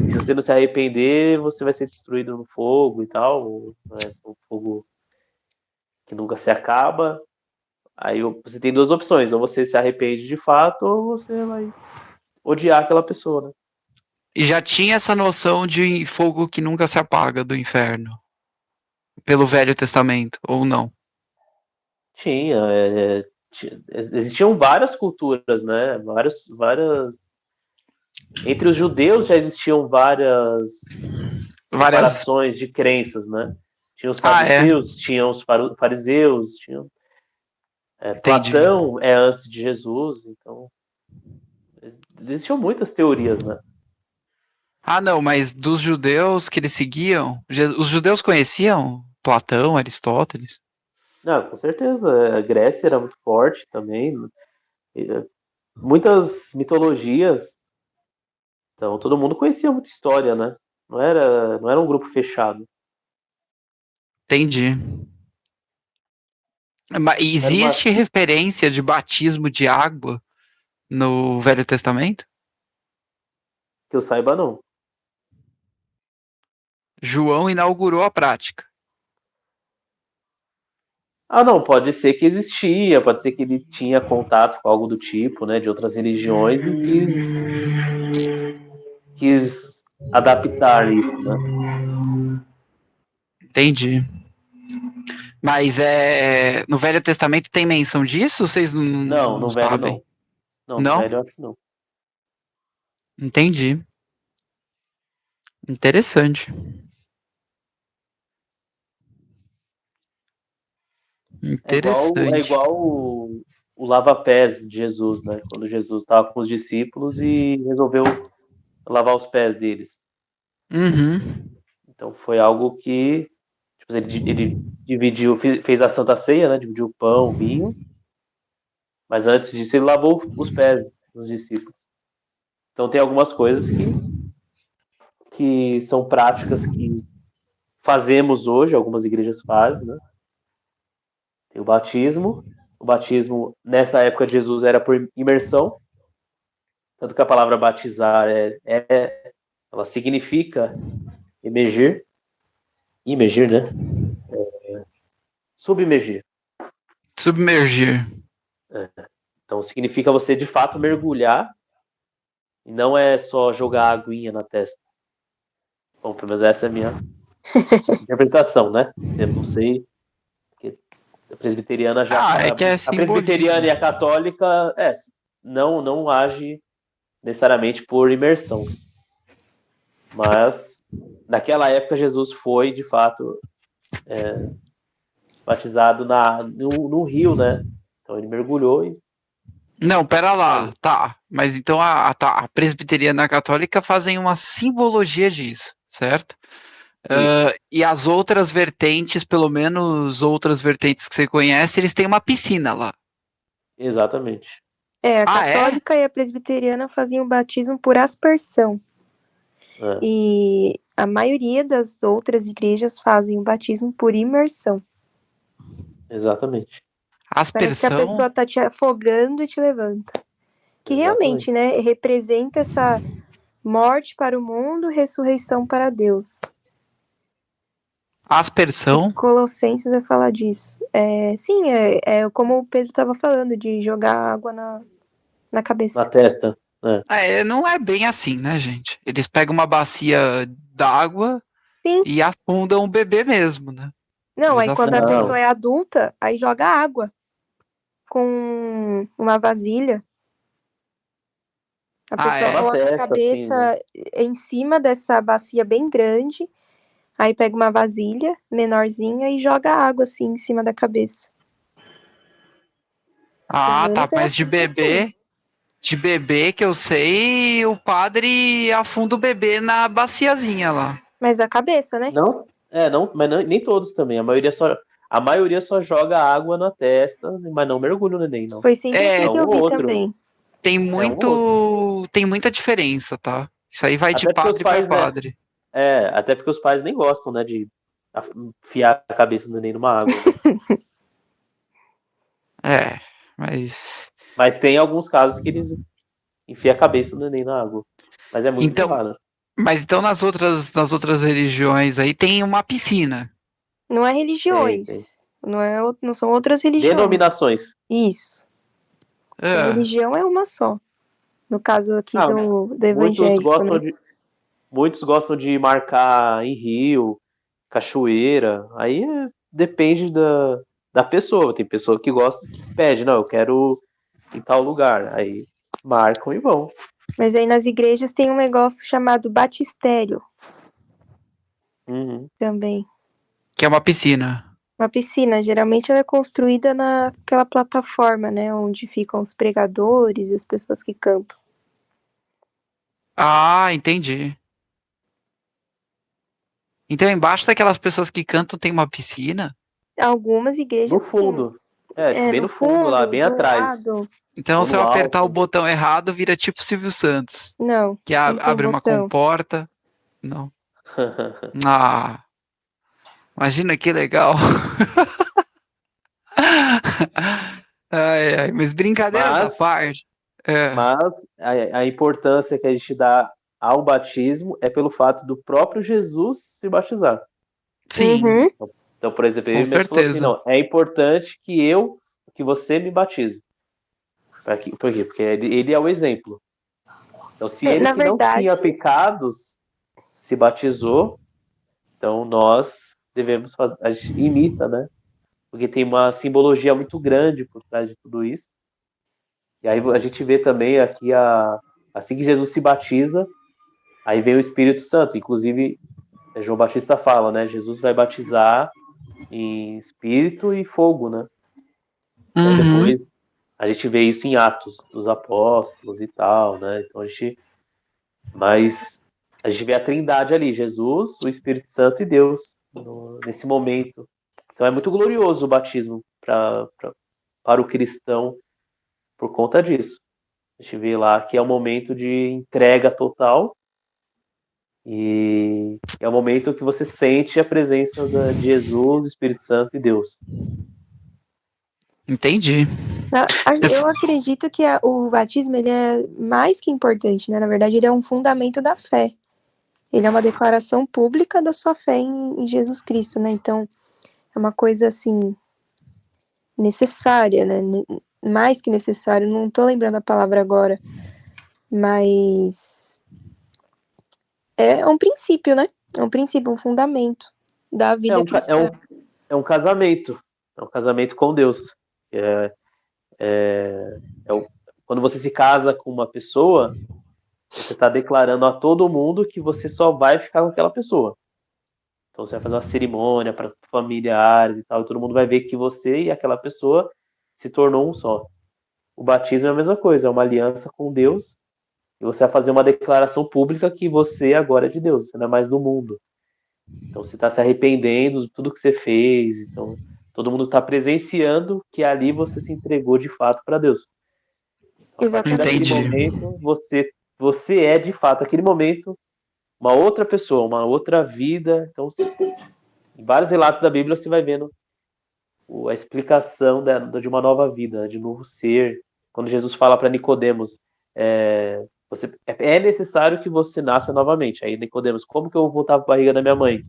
Speaker 1: E se você não se arrepender, você vai ser destruído no fogo e tal, né? O fogo que nunca se acaba. Aí você tem duas opções, ou você se arrepende de fato, ou você vai odiar aquela pessoa, né?
Speaker 2: e já tinha essa noção de fogo que nunca se apaga do inferno, pelo Velho Testamento, ou não?
Speaker 1: Tinha, existiam várias culturas, né? Várias. Entre os judeus já existiam várias
Speaker 2: Várias.
Speaker 1: separações de crenças, né? Tinha os
Speaker 2: Ah, é,
Speaker 1: saduceus, tinha os fariseus, tinha
Speaker 2: entendi.
Speaker 1: Platão é antes de Jesus, então existiam muitas teorias, né?
Speaker 2: Ah, não, mas dos judeus que eles seguiam, os judeus conheciam Platão, Aristóteles?
Speaker 1: Ah, com certeza, a Grécia era muito forte também, muitas mitologias, então todo mundo conhecia muita história, né? Não era um grupo fechado.
Speaker 2: Entendi. Mas
Speaker 1: Era uma
Speaker 2: existe referência de batismo de água no Velho Testamento?
Speaker 1: que eu saiba não.
Speaker 2: João inaugurou a prática.
Speaker 1: Ah, não, pode ser que existia, pode ser que ele tinha contato com algo do tipo, né, de outras religiões e quis adaptar isso, né?
Speaker 2: Entendi. Mas no Velho Testamento tem menção disso? Vocês
Speaker 1: Não,
Speaker 2: não
Speaker 1: no velho
Speaker 2: sabem?
Speaker 1: não. Não, no
Speaker 2: Não?
Speaker 1: velho eu acho que não.
Speaker 2: Entendi. Interessante.
Speaker 1: É
Speaker 2: Interessante.
Speaker 1: igual o lava-pés de Jesus, né? Quando Jesus estava com os discípulos e resolveu lavar os pés deles.
Speaker 2: Uhum.
Speaker 1: Então foi algo que tipo, ele dividiu, fez a Santa Ceia, né? Dividiu o pão, o vinho, mas antes disso ele lavou os pés dos discípulos. Então tem algumas coisas que são práticas que fazemos hoje, algumas igrejas fazem, né? Tem o batismo. O batismo, nessa época de Jesus, era por imersão. Tanto que a palavra batizar ela significa emergir. Imergir, né? Submergir.
Speaker 2: Submergir.
Speaker 1: Então significa você de fato mergulhar e não é só jogar aguinha na testa. Bom, pelo menos essa é a minha interpretação, né? Eu não sei, porque a presbiteriana já
Speaker 2: Ah, é que é
Speaker 1: a presbiteriana
Speaker 2: simbolismo.
Speaker 1: e a católica não age necessariamente por imersão. Mas naquela época Jesus foi de fato batizado no rio, né? Então ele mergulhou e
Speaker 2: Não, pera lá.
Speaker 1: saiu.
Speaker 2: Tá. Mas então a presbiteriana e a católica fazem uma simbologia disso, certo?
Speaker 1: Isso,
Speaker 2: E as outras vertentes, pelo menos outras vertentes que você conhece, eles têm uma piscina lá.
Speaker 1: exatamente.
Speaker 3: A
Speaker 2: Ah, é?
Speaker 3: católica e a presbiteriana faziam o batismo por aspersão.
Speaker 1: É,
Speaker 3: E a maioria das outras igrejas fazem o batismo por imersão.
Speaker 1: exatamente.
Speaker 3: Parece que a
Speaker 2: Aspersão?
Speaker 3: pessoa tá te afogando e te levanta. Que realmente, né, representa essa morte para o mundo, ressurreição para Deus.
Speaker 2: Aspersão.
Speaker 3: Colossenses vai falar disso. Sim, é como o Pedro estava falando, de jogar água na
Speaker 1: Na
Speaker 3: cabeça.
Speaker 1: testa.
Speaker 2: Não é bem assim, né, gente? Eles pegam uma bacia d'água
Speaker 3: Sim.
Speaker 2: e afundam o bebê mesmo, né?
Speaker 3: Não,
Speaker 2: Eles
Speaker 3: aí quando a
Speaker 1: afundam.
Speaker 3: pessoa é adulta, aí joga água com uma vasilha. A pessoa
Speaker 1: Na
Speaker 3: coloca a
Speaker 1: testa, assim, né?
Speaker 3: cabeça em cima dessa bacia bem grande, aí pega uma vasilha menorzinha e joga água assim em cima da cabeça.
Speaker 2: Ah,
Speaker 3: Pelo
Speaker 2: tá.
Speaker 3: menos é
Speaker 2: Mas de
Speaker 3: assim que eu sei.
Speaker 2: bebê que eu sei, o padre afunda o bebê na baciazinha lá.
Speaker 3: Mas a cabeça, né?
Speaker 1: Não, mas nem todos também. A maioria só joga água na testa, mas não mergulha no neném, não.
Speaker 3: Foi sempre assim
Speaker 2: É,
Speaker 3: que
Speaker 1: Um
Speaker 3: eu
Speaker 1: ou
Speaker 3: vi
Speaker 1: outro.
Speaker 3: também.
Speaker 2: tem
Speaker 1: Um ou outro.
Speaker 2: muita diferença, tá? Isso aí vai de
Speaker 1: Até porque os
Speaker 2: padre pra
Speaker 1: pais, né?
Speaker 2: padre.
Speaker 1: Até porque os pais nem gostam, né, de enfiar a cabeça do neném numa água, né?
Speaker 2: Mas
Speaker 1: Mas tem alguns casos que eles enfiam a cabeça do neném na água. Mas é muito
Speaker 2: então,
Speaker 1: raro.
Speaker 2: nas outras religiões aí tem uma piscina.
Speaker 3: Não é religiões.
Speaker 1: Tem.
Speaker 3: Não são outras religiões.
Speaker 1: Denominações.
Speaker 3: Isso. A
Speaker 2: É.
Speaker 3: religião é uma só. No caso aqui
Speaker 1: Ah,
Speaker 3: do
Speaker 1: muitos
Speaker 3: evangélico,
Speaker 1: gostam
Speaker 3: né?
Speaker 1: muitos gostam de marcar em rio, cachoeira. Aí depende da pessoa. Tem pessoa que gosta, que pede, não, eu quero em tal lugar. Aí marcam e vão.
Speaker 3: Mas aí nas igrejas tem um negócio chamado batistério
Speaker 1: Uhum.
Speaker 3: também.
Speaker 2: Que é uma piscina.
Speaker 3: Uma piscina, geralmente ela é construída naquela plataforma, né? Onde ficam os pregadores e as pessoas que cantam.
Speaker 2: Ah, entendi. Então embaixo daquelas pessoas que cantam tem uma piscina?
Speaker 3: Algumas
Speaker 1: No
Speaker 3: igrejas, sim.
Speaker 1: fundo. Tipo, bem
Speaker 3: No
Speaker 1: no fundo lá,
Speaker 3: fundo,
Speaker 1: bem
Speaker 3: do
Speaker 1: atrás.
Speaker 3: lado.
Speaker 2: Então
Speaker 1: Ou
Speaker 2: se eu
Speaker 1: no
Speaker 2: apertar o
Speaker 1: alto.
Speaker 2: botão errado, vira tipo Silvio Santos.
Speaker 3: Não,
Speaker 2: Que
Speaker 3: não tem
Speaker 2: abre uma
Speaker 3: botão.
Speaker 2: comporta. Não. Ah, imagina que legal. Ai, mas brincadeiras à
Speaker 1: Mas,
Speaker 2: parte. É,
Speaker 1: mas a importância que a gente dá ao batismo é pelo fato do próprio Jesus se batizar.
Speaker 2: sim,
Speaker 3: Uhum.
Speaker 1: Então, por exemplo,
Speaker 2: com
Speaker 1: ele mesmo falou assim,
Speaker 2: certeza.
Speaker 1: não, é importante que você me batize. Por quê? Porque ele é o exemplo. Então, se ele
Speaker 3: Na
Speaker 1: que não tinha
Speaker 3: verdade,
Speaker 1: pecados se batizou, então nós devemos fazer, a gente imita, né? Porque tem uma simbologia muito grande por trás de tudo isso. E aí a gente vê também aqui, assim que Jesus se batiza, aí vem o Espírito Santo. Inclusive, João Batista fala, né? Jesus vai batizar em espírito e fogo, né? Então
Speaker 2: Uhum,
Speaker 1: depois a gente vê isso em Atos dos Apóstolos e tal, né? Então mas a gente vê a Trindade ali, Jesus, o Espírito Santo e Deus nesse momento. Então é muito glorioso o batismo para o cristão por conta disso. A gente vê lá que é um momento de entrega total e é o momento que você sente a presença de Jesus, Espírito Santo e Deus.
Speaker 2: entendi.
Speaker 3: eu acredito que o batismo ele é mais que importante, né? Na verdade, ele é um fundamento da fé. Ele é uma declaração pública da sua fé em Jesus Cristo, né? Então, é uma coisa assim necessária, né? Mais que necessário, não tô lembrando a palavra agora, mas é um princípio, né? É um princípio, um fundamento da
Speaker 1: É
Speaker 3: vida
Speaker 1: um,
Speaker 3: cristã.
Speaker 1: é um casamento. É um casamento com Deus. Quando você se casa com uma pessoa, você está declarando a todo mundo que você só vai ficar com aquela pessoa. Então você vai fazer uma cerimônia para familiares e tal, e todo mundo vai ver que você e aquela pessoa se tornou um só. O batismo é a mesma coisa, é uma aliança com Deus, e você vai fazer uma declaração pública que você agora é de Deus, você não é mais do mundo. Então você está se arrependendo de tudo que você fez, então todo mundo está presenciando que ali você se entregou de fato para Deus. Então, a partir daquele
Speaker 2: Entendi.
Speaker 1: momento, você é de fato, aquele momento, uma outra pessoa, uma outra vida. Então, em vários relatos da Bíblia, você vai vendo a explicação de uma nova vida, de um novo ser. Quando Jesus fala para Nicodemos, é necessário que você nasça novamente. Aí Nicodemos, como que eu vou voltar para a barriga da minha mãe?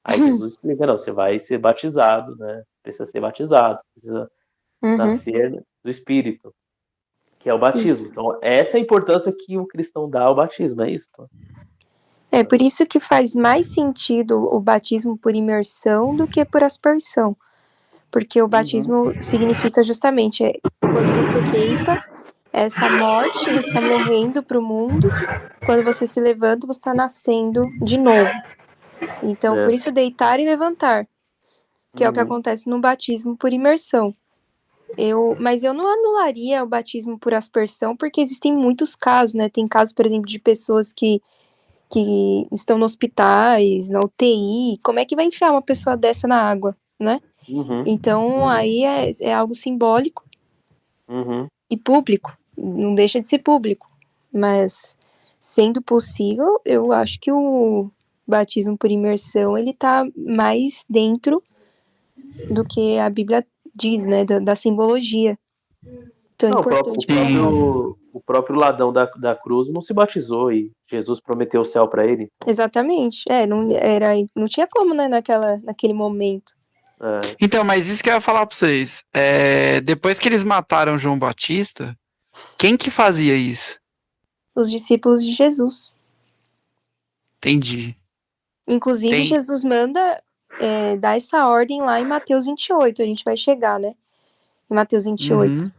Speaker 1: Aí Jesus explica, não, você vai ser batizado, né? Precisa ser batizado, precisa
Speaker 3: Uhum,
Speaker 1: nascer do Espírito, que é o batismo.
Speaker 3: isso.
Speaker 1: Então, essa é a importância que o cristão dá ao batismo, é isso?
Speaker 3: É por isso que faz mais sentido o batismo por imersão do que por aspersão. Porque o batismo significa justamente quando você deita, essa morte, você está morrendo para o mundo. Quando você se levanta, você está nascendo de novo. Então, por isso deitar e levantar, que é o que acontece no batismo por imersão. Mas eu não anularia o batismo por aspersão, porque existem muitos casos, né? Tem casos, por exemplo, de pessoas que estão nos hospitais, na UTI. Como é que vai enfiar uma pessoa dessa na água, né? Então, aí é algo simbólico e público. Não deixa de ser público. Mas, sendo possível, eu acho que o batismo por imersão, ele tá mais dentro do que a Bíblia diz, né? Da simbologia. Tão
Speaker 1: Não,
Speaker 3: importante para nós.
Speaker 1: o próprio ladrão da cruz não se batizou e Jesus prometeu o céu para ele.
Speaker 3: Exatamente. Não tinha como, né, naquele momento.
Speaker 2: Então, mas isso que eu ia falar pra vocês. Depois que eles mataram João Batista, quem que fazia isso?
Speaker 3: Os discípulos de Jesus.
Speaker 2: Entendi.
Speaker 3: Inclusive, Jesus manda dar essa ordem lá em Mateus 28. A gente vai chegar, né? Em Mateus 28.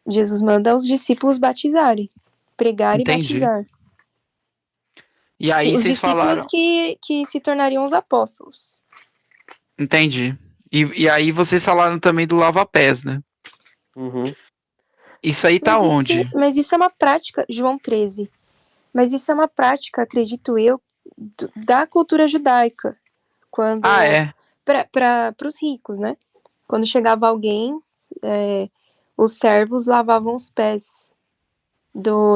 Speaker 3: Jesus manda os discípulos batizarem. Pregar e batizar.
Speaker 2: E aí
Speaker 3: os
Speaker 2: vocês falaram...
Speaker 3: que se tornariam os apóstolos.
Speaker 2: Entendi. E aí vocês falaram também do lava-pés, né? Isso aí tá onde?
Speaker 3: Mas isso é uma prática, João 13. Mas isso é uma prática, acredito eu, da cultura judaica. Quando para os ricos, né? Quando chegava alguém, os servos lavavam os pés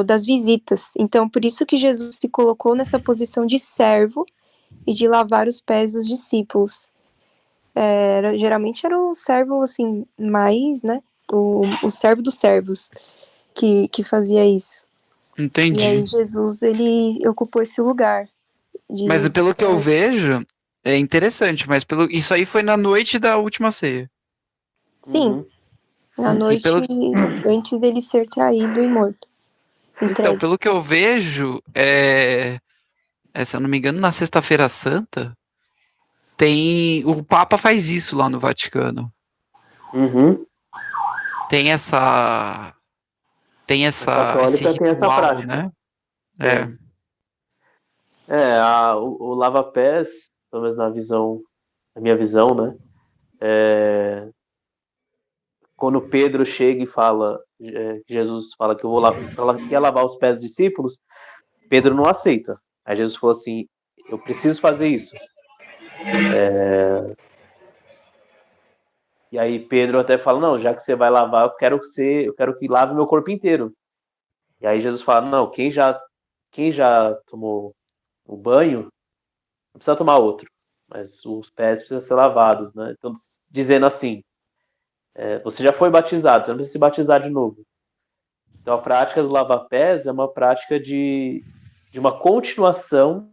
Speaker 3: das visitas. Então, por isso que Jesus se colocou nessa posição de servo e de lavar os pés dos discípulos. Geralmente era o servo, assim, mais, né? O servo dos servos que fazia isso.
Speaker 2: Entendi.
Speaker 3: E aí Jesus, ele ocupou esse lugar.
Speaker 2: Mas pelo que eu vejo, é interessante, mas isso aí foi na noite da última ceia.
Speaker 3: Sim, na noite antes dele ser traído e morto.
Speaker 2: Então, pelo que eu vejo, se eu não me engano, na Sexta-feira Santa, o Papa faz isso lá no Vaticano. Tem essa...
Speaker 1: A católica tem essa prática.
Speaker 2: Né?
Speaker 1: O lava-pés, pelo menos na minha visão, né? Quando Pedro chega e fala, Jesus fala que quer lavar os pés dos discípulos, Pedro não aceita. Aí Jesus falou assim, eu preciso fazer isso. E aí Pedro até fala, não, já que você vai lavar, eu quero que lave meu corpo inteiro. E aí Jesus fala, não, quem já tomou o banho, não precisa tomar outro, mas os pés precisam ser lavados, né? Então, dizendo assim, você já foi batizado, você não precisa se batizar de novo. Então, a prática do lava-pés é uma prática de uma continuação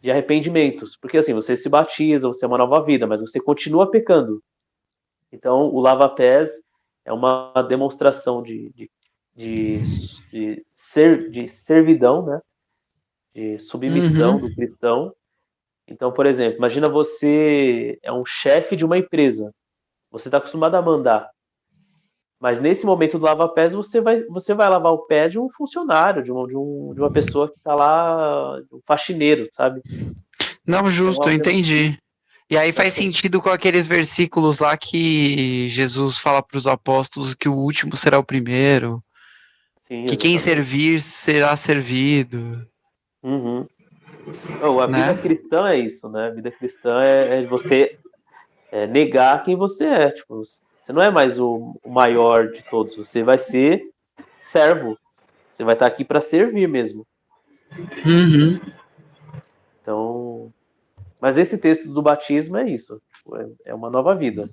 Speaker 1: de arrependimentos. Porque, assim, você se batiza, você é uma nova vida, mas você continua pecando. Então, o lava-pés é uma demonstração de servidão, né? De submissão do cristão. Então, por exemplo, imagina você é um chefe de uma empresa. Você está acostumado a mandar. Mas nesse momento do lava-pés, você vai lavar o pé de um funcionário, de uma pessoa que está lá, um faxineiro, sabe?
Speaker 2: Não, justo, eu entendi. E aí faz sentido com aqueles versículos lá que Jesus fala para os apóstolos que o último será o primeiro. Sim, que quem servir será servido.
Speaker 1: A vida cristã é isso, né? A vida cristã é você negar quem você é. Tipo, você não é mais o maior de todos. Você vai ser servo. Você vai estar aqui para servir mesmo. Então, mas esse texto do batismo é isso. É uma nova vida.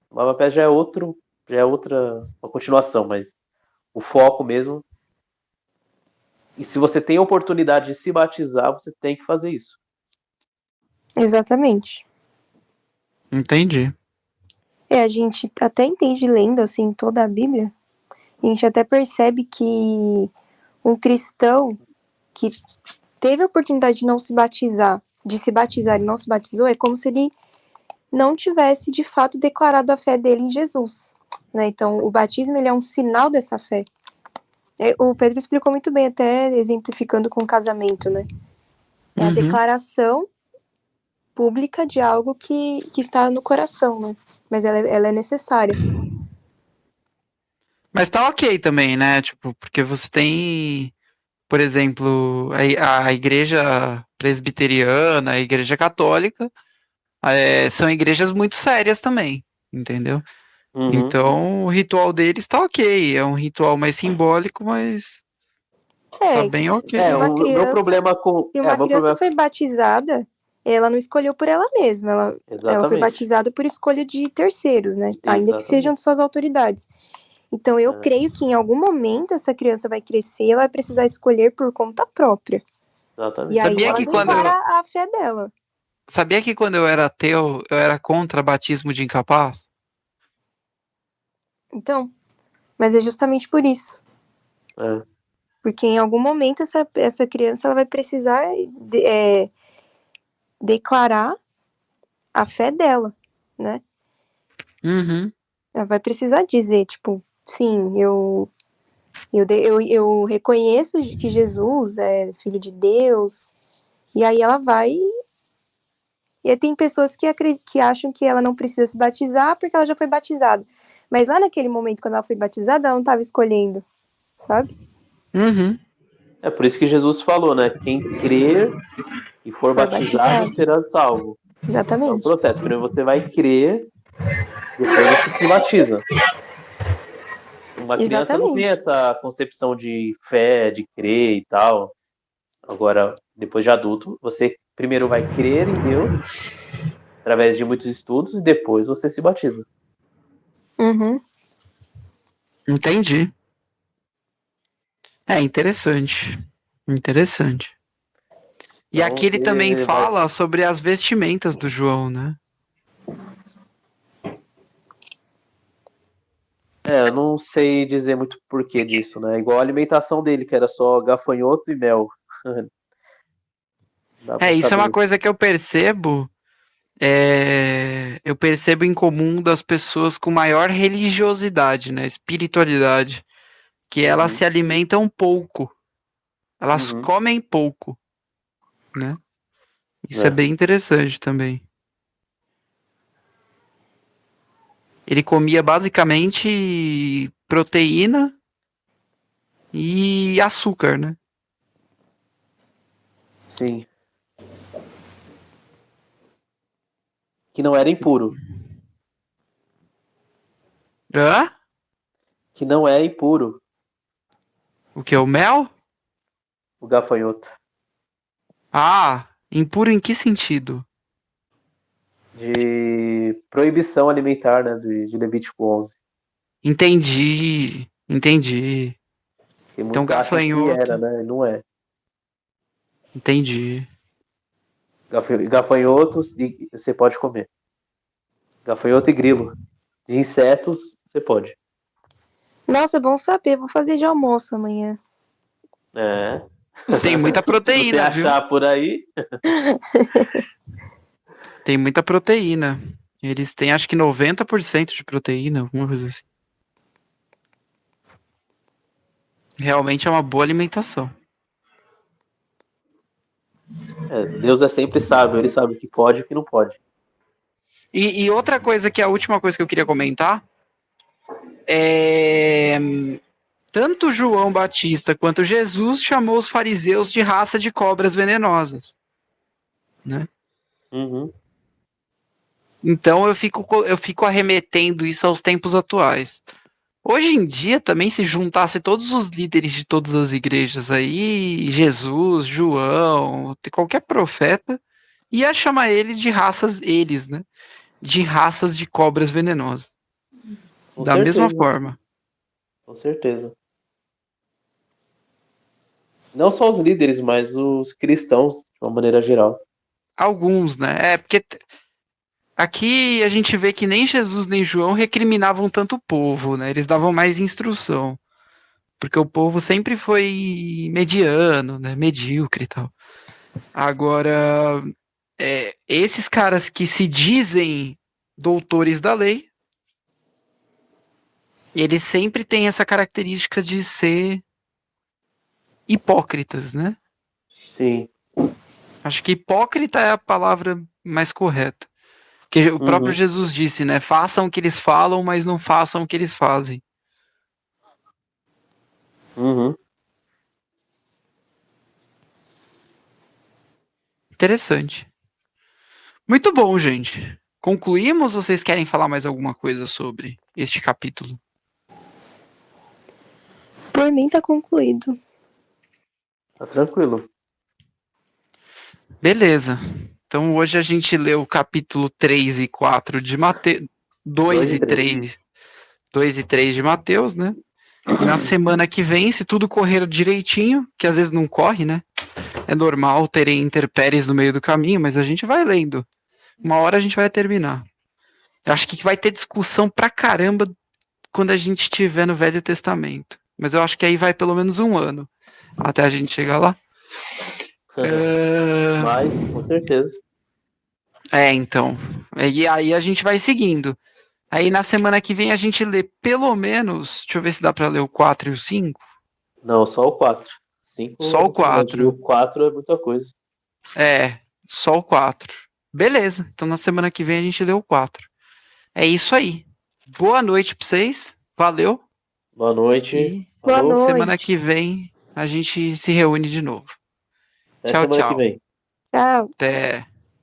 Speaker 1: O lava-pés já é outra, uma continuação, mas o foco mesmo. E se você tem a oportunidade de se batizar, você tem que fazer isso.
Speaker 3: Exatamente.
Speaker 2: Entendi.
Speaker 3: A gente até entende lendo, assim, toda a Bíblia, a gente até percebe que um cristão que teve a oportunidade de não se batizar, de se batizar e não se batizou, é como se ele não tivesse, de fato, declarado a fé dele em Jesus, né? Então, o batismo, ele é um sinal dessa fé. O Pedro explicou muito bem, até exemplificando com o casamento, né? É a declaração pública de algo que está no coração, né? Mas ela é necessária.
Speaker 2: Mas tá ok também, né? Tipo, porque você tem, por exemplo, a igreja presbiteriana, a igreja católica, são igrejas muito sérias também, entendeu?
Speaker 1: Uhum.
Speaker 2: Então, o ritual deles tá ok. É um ritual mais simbólico, mas tá bem ok.
Speaker 3: Se uma
Speaker 1: meu problema com...
Speaker 3: Se uma criança foi batizada, ela não escolheu por ela mesma. Ela foi
Speaker 1: Exatamente.
Speaker 3: batizada por escolha de terceiros, né? Ainda que sejam de suas autoridades. Então, eu creio que em algum momento essa criança vai crescer e ela vai precisar escolher por conta própria.
Speaker 1: Exatamente.
Speaker 3: E aí
Speaker 2: Sabia
Speaker 3: ela
Speaker 2: que quando
Speaker 3: declara a fé dela.
Speaker 2: Sabia que quando eu era ateu, eu era contra batismo de incapaz?
Speaker 3: Então, mas é justamente por isso.
Speaker 1: É.
Speaker 3: Porque em algum momento essa criança ela vai precisar declarar a fé dela, né?
Speaker 2: Uhum.
Speaker 3: Ela vai precisar dizer, tipo, sim, eu reconheço que Jesus é filho de Deus. E aí ela vai. E aí tem pessoas que acham que ela não precisa se batizar porque ela já foi batizada. Mas lá naquele momento, quando ela foi batizada, ela não estava escolhendo, sabe?
Speaker 2: Uhum.
Speaker 1: É por isso que Jesus falou, né? Quem crer e for batizado será salvo.
Speaker 3: Exatamente.
Speaker 1: É o processo. Primeiro você vai crer, depois você se batiza. Uma criança não tem essa concepção de fé, de crer e tal. Agora, depois de adulto, você primeiro vai crer em Deus, através de muitos estudos, e depois você se batiza.
Speaker 3: Uhum.
Speaker 2: Entendi. É interessante. Interessante. E
Speaker 1: Então,
Speaker 2: aqui ele também fala sobre as vestimentas do João, né?
Speaker 1: Eu não sei dizer muito porquê disso, né? Igual a alimentação dele, que era só gafanhoto e mel.
Speaker 2: Isso é uma coisa que eu percebo. Eu percebo em comum das pessoas com maior religiosidade, né? Espiritualidade. Que elas se alimentam pouco. Elas comem pouco, né? Isso é bem interessante também. Ele comia basicamente proteína e açúcar, né?
Speaker 1: Sim. Que não era impuro.
Speaker 2: Hã?
Speaker 1: Que não é impuro.
Speaker 2: O que? O mel?
Speaker 1: O gafanhoto.
Speaker 2: Ah, impuro em que sentido?
Speaker 1: De proibição alimentar, né? De Levítico 11.
Speaker 2: Entendi.
Speaker 1: Tem
Speaker 2: Então
Speaker 1: muitos acham que era,
Speaker 2: gafanhoto.
Speaker 1: né? Não é.
Speaker 2: Entendi.
Speaker 1: Gafanhotos você pode comer. Gafanhoto e grilo. De insetos, você pode.
Speaker 3: Nossa, é bom saber. Vou fazer de almoço amanhã.
Speaker 2: Tem muita proteína,
Speaker 1: se você achar por aí.
Speaker 2: Tem muita proteína. Eles têm acho que 90% de proteína, alguma coisa assim. Realmente é uma boa alimentação.
Speaker 1: Deus é sempre sábio, ele sabe o que pode e o que não pode.
Speaker 2: E outra coisa que é a última coisa que eu queria comentar tanto João Batista quanto Jesus chamou os fariseus de raça de cobras venenosas, né?
Speaker 1: Uhum.
Speaker 2: Então eu fico arremetendo isso aos tempos atuais. Hoje em dia também se juntasse todos os líderes de todas as igrejas aí, Jesus, João, qualquer profeta, ia chamar ele de eles, né? De raças de cobras venenosas. Da mesma forma.
Speaker 1: Com certeza. Não só os líderes, mas os cristãos, de uma maneira geral.
Speaker 2: Alguns, né? É, porque aqui a gente vê que nem Jesus nem João recriminavam tanto o povo, né? Eles davam mais instrução. Porque o povo sempre foi mediano, né? Medíocre e tal. Agora, esses caras que se dizem doutores da lei, eles sempre têm essa característica de ser hipócritas, né?
Speaker 1: Sim.
Speaker 2: Acho que hipócrita é a palavra mais correta. Porque o próprio Jesus disse, né? Façam o que eles falam, mas não façam o que eles fazem.
Speaker 1: Uhum.
Speaker 2: Interessante. Muito bom, gente. Concluímos ou vocês querem falar mais alguma coisa sobre este capítulo?
Speaker 3: Por mim tá concluído.
Speaker 1: Tá tranquilo.
Speaker 2: Beleza. Então hoje a gente leu o capítulo 3 e 4 de Mateus. 2 e 3. 2 e 3 de Mateus, né? E na semana que vem, se tudo correr direitinho, que às vezes não corre, né? É normal terem intempéries no meio do caminho, mas a gente vai lendo. Uma hora a gente vai terminar. Eu acho que vai ter discussão pra caramba quando a gente estiver no Velho Testamento. Mas eu acho que aí vai pelo menos um ano até a gente chegar lá.
Speaker 1: Mas, com certeza.
Speaker 2: Então. E aí a gente vai seguindo. Aí na semana que vem a gente lê pelo menos. Deixa eu ver se dá pra ler o 4 e o 5.
Speaker 1: Não, só o 4. 5
Speaker 2: Só o 4.
Speaker 1: O 4 é muita coisa.
Speaker 2: Só o 4. Beleza. Então na semana que vem a gente lê o 4. É isso aí. Boa noite pra vocês. Valeu.
Speaker 1: Boa noite.
Speaker 2: E
Speaker 3: Boa noite.
Speaker 2: semana que vem a gente se reúne de novo.
Speaker 1: Até
Speaker 2: Tchau,
Speaker 1: semana que
Speaker 2: tchau.
Speaker 1: vem.
Speaker 3: Tchau.
Speaker 2: Até.